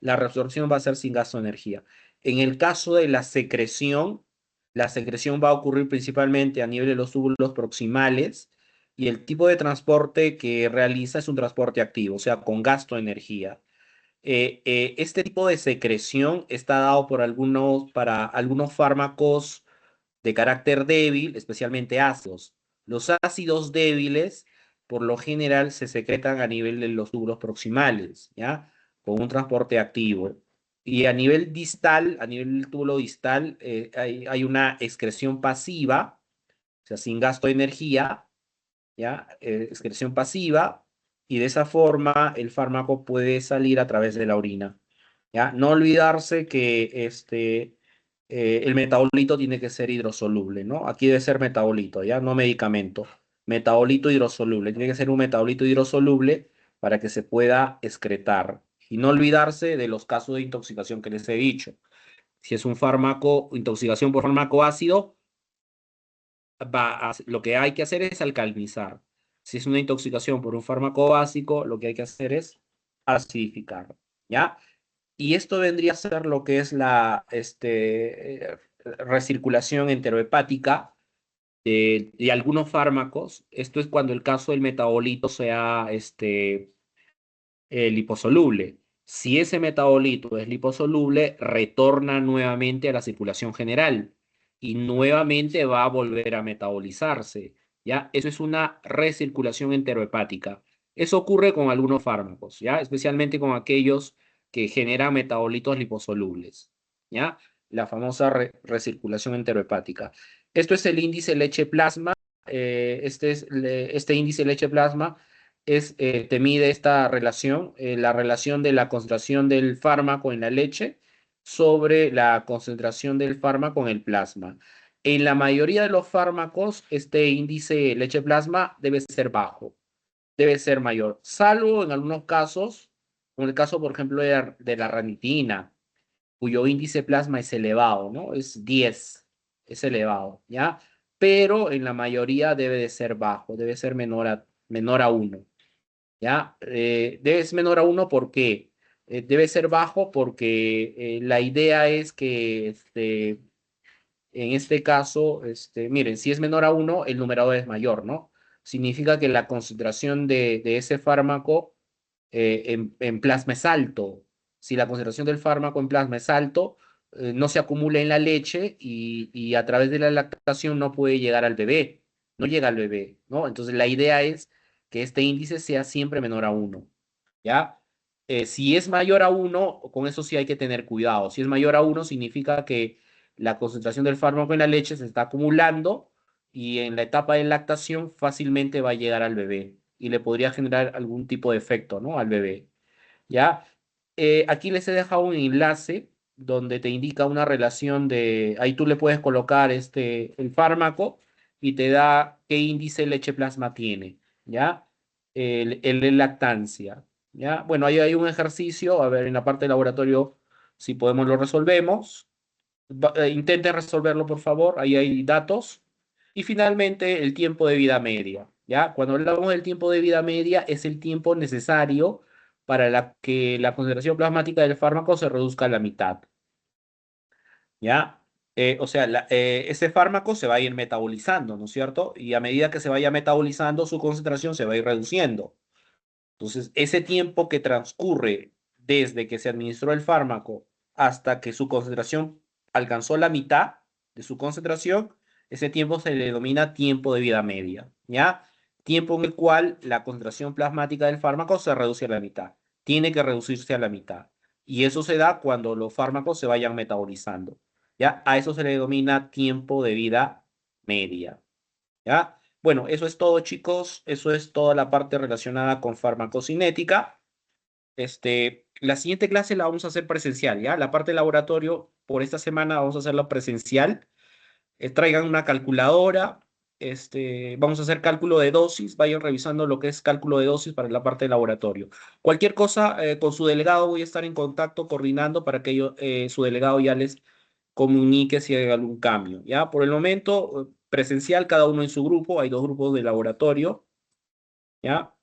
La reabsorción va a ser sin gasto de energía. En el caso de la secreción va a ocurrir principalmente a nivel de los túbulos proximales y el tipo de transporte que realiza es un transporte activo, o sea, con gasto de energía. Este tipo de secreción está dado para algunos fármacos de carácter débil, especialmente ácidos. Los ácidos débiles, por lo general, se secretan a nivel de los túbulos proximales, ¿ya? Con un transporte activo. Y a nivel distal, a nivel del túbulo distal, hay una excreción pasiva, o sea, sin gasto de energía, ¿ya? Excreción pasiva, y de esa forma el fármaco puede salir a través de la orina, ¿ya? No olvidarse que el metabolito tiene que ser hidrosoluble, ¿no? Aquí debe ser metabolito, ¿ya? No medicamento. Metabolito hidrosoluble. Tiene que ser un metabolito hidrosoluble para que se pueda excretar. Y no olvidarse de los casos de intoxicación que les he dicho. Si es un fármaco, intoxicación por fármaco ácido, lo que hay que hacer es alcalinizar. Si es una intoxicación por un fármaco básico, lo que hay que hacer es acidificarlo, ¿ya? Y esto vendría a ser lo que es la recirculación enterohepática de algunos fármacos. Esto es cuando el caso del metabolito sea liposoluble. Si ese metabolito es liposoluble, retorna nuevamente a la circulación general y nuevamente va a volver a metabolizarse, ¿ya? Eso es una recirculación enterohepática. Eso ocurre con algunos fármacos, ¿ya? Especialmente con aquellos que generan metabolitos liposolubles, ¿ya? La famosa recirculación enterohepática. Esto es el índice leche-plasma. Este índice leche-plasma te mide esta relación, la relación de la concentración del fármaco en la leche sobre la concentración del fármaco en el plasma. En la mayoría de los fármacos, este índice leche-plasma debe ser bajo, debe ser mayor, salvo en algunos casos, como el caso, por ejemplo, de la ranitina, cuyo índice plasma es elevado, ¿no? Es 10, es elevado, ¿ya? Pero en la mayoría debe de ser bajo, debe ser menor a 1. ¿Ya? Debe ser menor a 1 porque debe ser bajo porque la idea es que en este caso, miren, si es menor a 1 el numerador es mayor, ¿no? Significa que la concentración de ese fármaco en plasma es alto. Si la concentración del fármaco en plasma es alto, no se acumula en la leche y a través de la lactación no puede llegar al bebé, no llega al bebé, ¿no? Entonces la idea es que este índice sea siempre menor a 1, ¿ya? Si es mayor a 1, con eso sí hay que tener cuidado. Si es mayor a 1, significa que la concentración del fármaco en la leche se está acumulando y en la etapa de lactación fácilmente va a llegar al bebé y le podría generar algún tipo de efecto, ¿no? Al bebé, ¿ya? Aquí les he dejado un enlace donde te indica una relación ahí tú le puedes colocar el fármaco y te da qué índice leche plasma tiene, ¿ya? El de lactancia, ¿ya? Bueno, ahí hay un ejercicio, a ver, en la parte de laboratorio, si podemos lo resolvemos. Intenten resolverlo, por favor, ahí hay datos. Y finalmente, el tiempo de vida media, ¿ya? Cuando hablamos del tiempo de vida media, es el tiempo necesario para que la concentración plasmática del fármaco se reduzca a la mitad, ¿ya? O sea, ese fármaco se va a ir metabolizando, ¿no es cierto? Y a medida que se vaya metabolizando, su concentración se va a ir reduciendo. Entonces, ese tiempo que transcurre desde que se administró el fármaco hasta que su concentración alcanzó la mitad de su concentración, ese tiempo se le denomina tiempo de vida media, ¿ya? Tiempo en el cual la concentración plasmática del fármaco se reduce a la mitad. Tiene que reducirse a la mitad. Y eso se da cuando los fármacos se vayan metabolizando, ¿ya? A eso se le denomina tiempo de vida media, ¿ya? Bueno, eso es todo, chicos. Eso es toda la parte relacionada con farmacocinética. La siguiente clase la vamos a hacer presencial, ¿ya? La parte de laboratorio, por esta semana vamos a hacerla presencial. Traigan una calculadora. Vamos a hacer cálculo de dosis. Vayan revisando lo que es cálculo de dosis para la parte de laboratorio. Cualquier cosa, con su delegado voy a estar en contacto coordinando para que su delegado ya les comunique si hay algún cambio, ¿ya? Por el momento, presencial, cada uno en su grupo. Hay 2 grupos de laboratorio, ¿ya?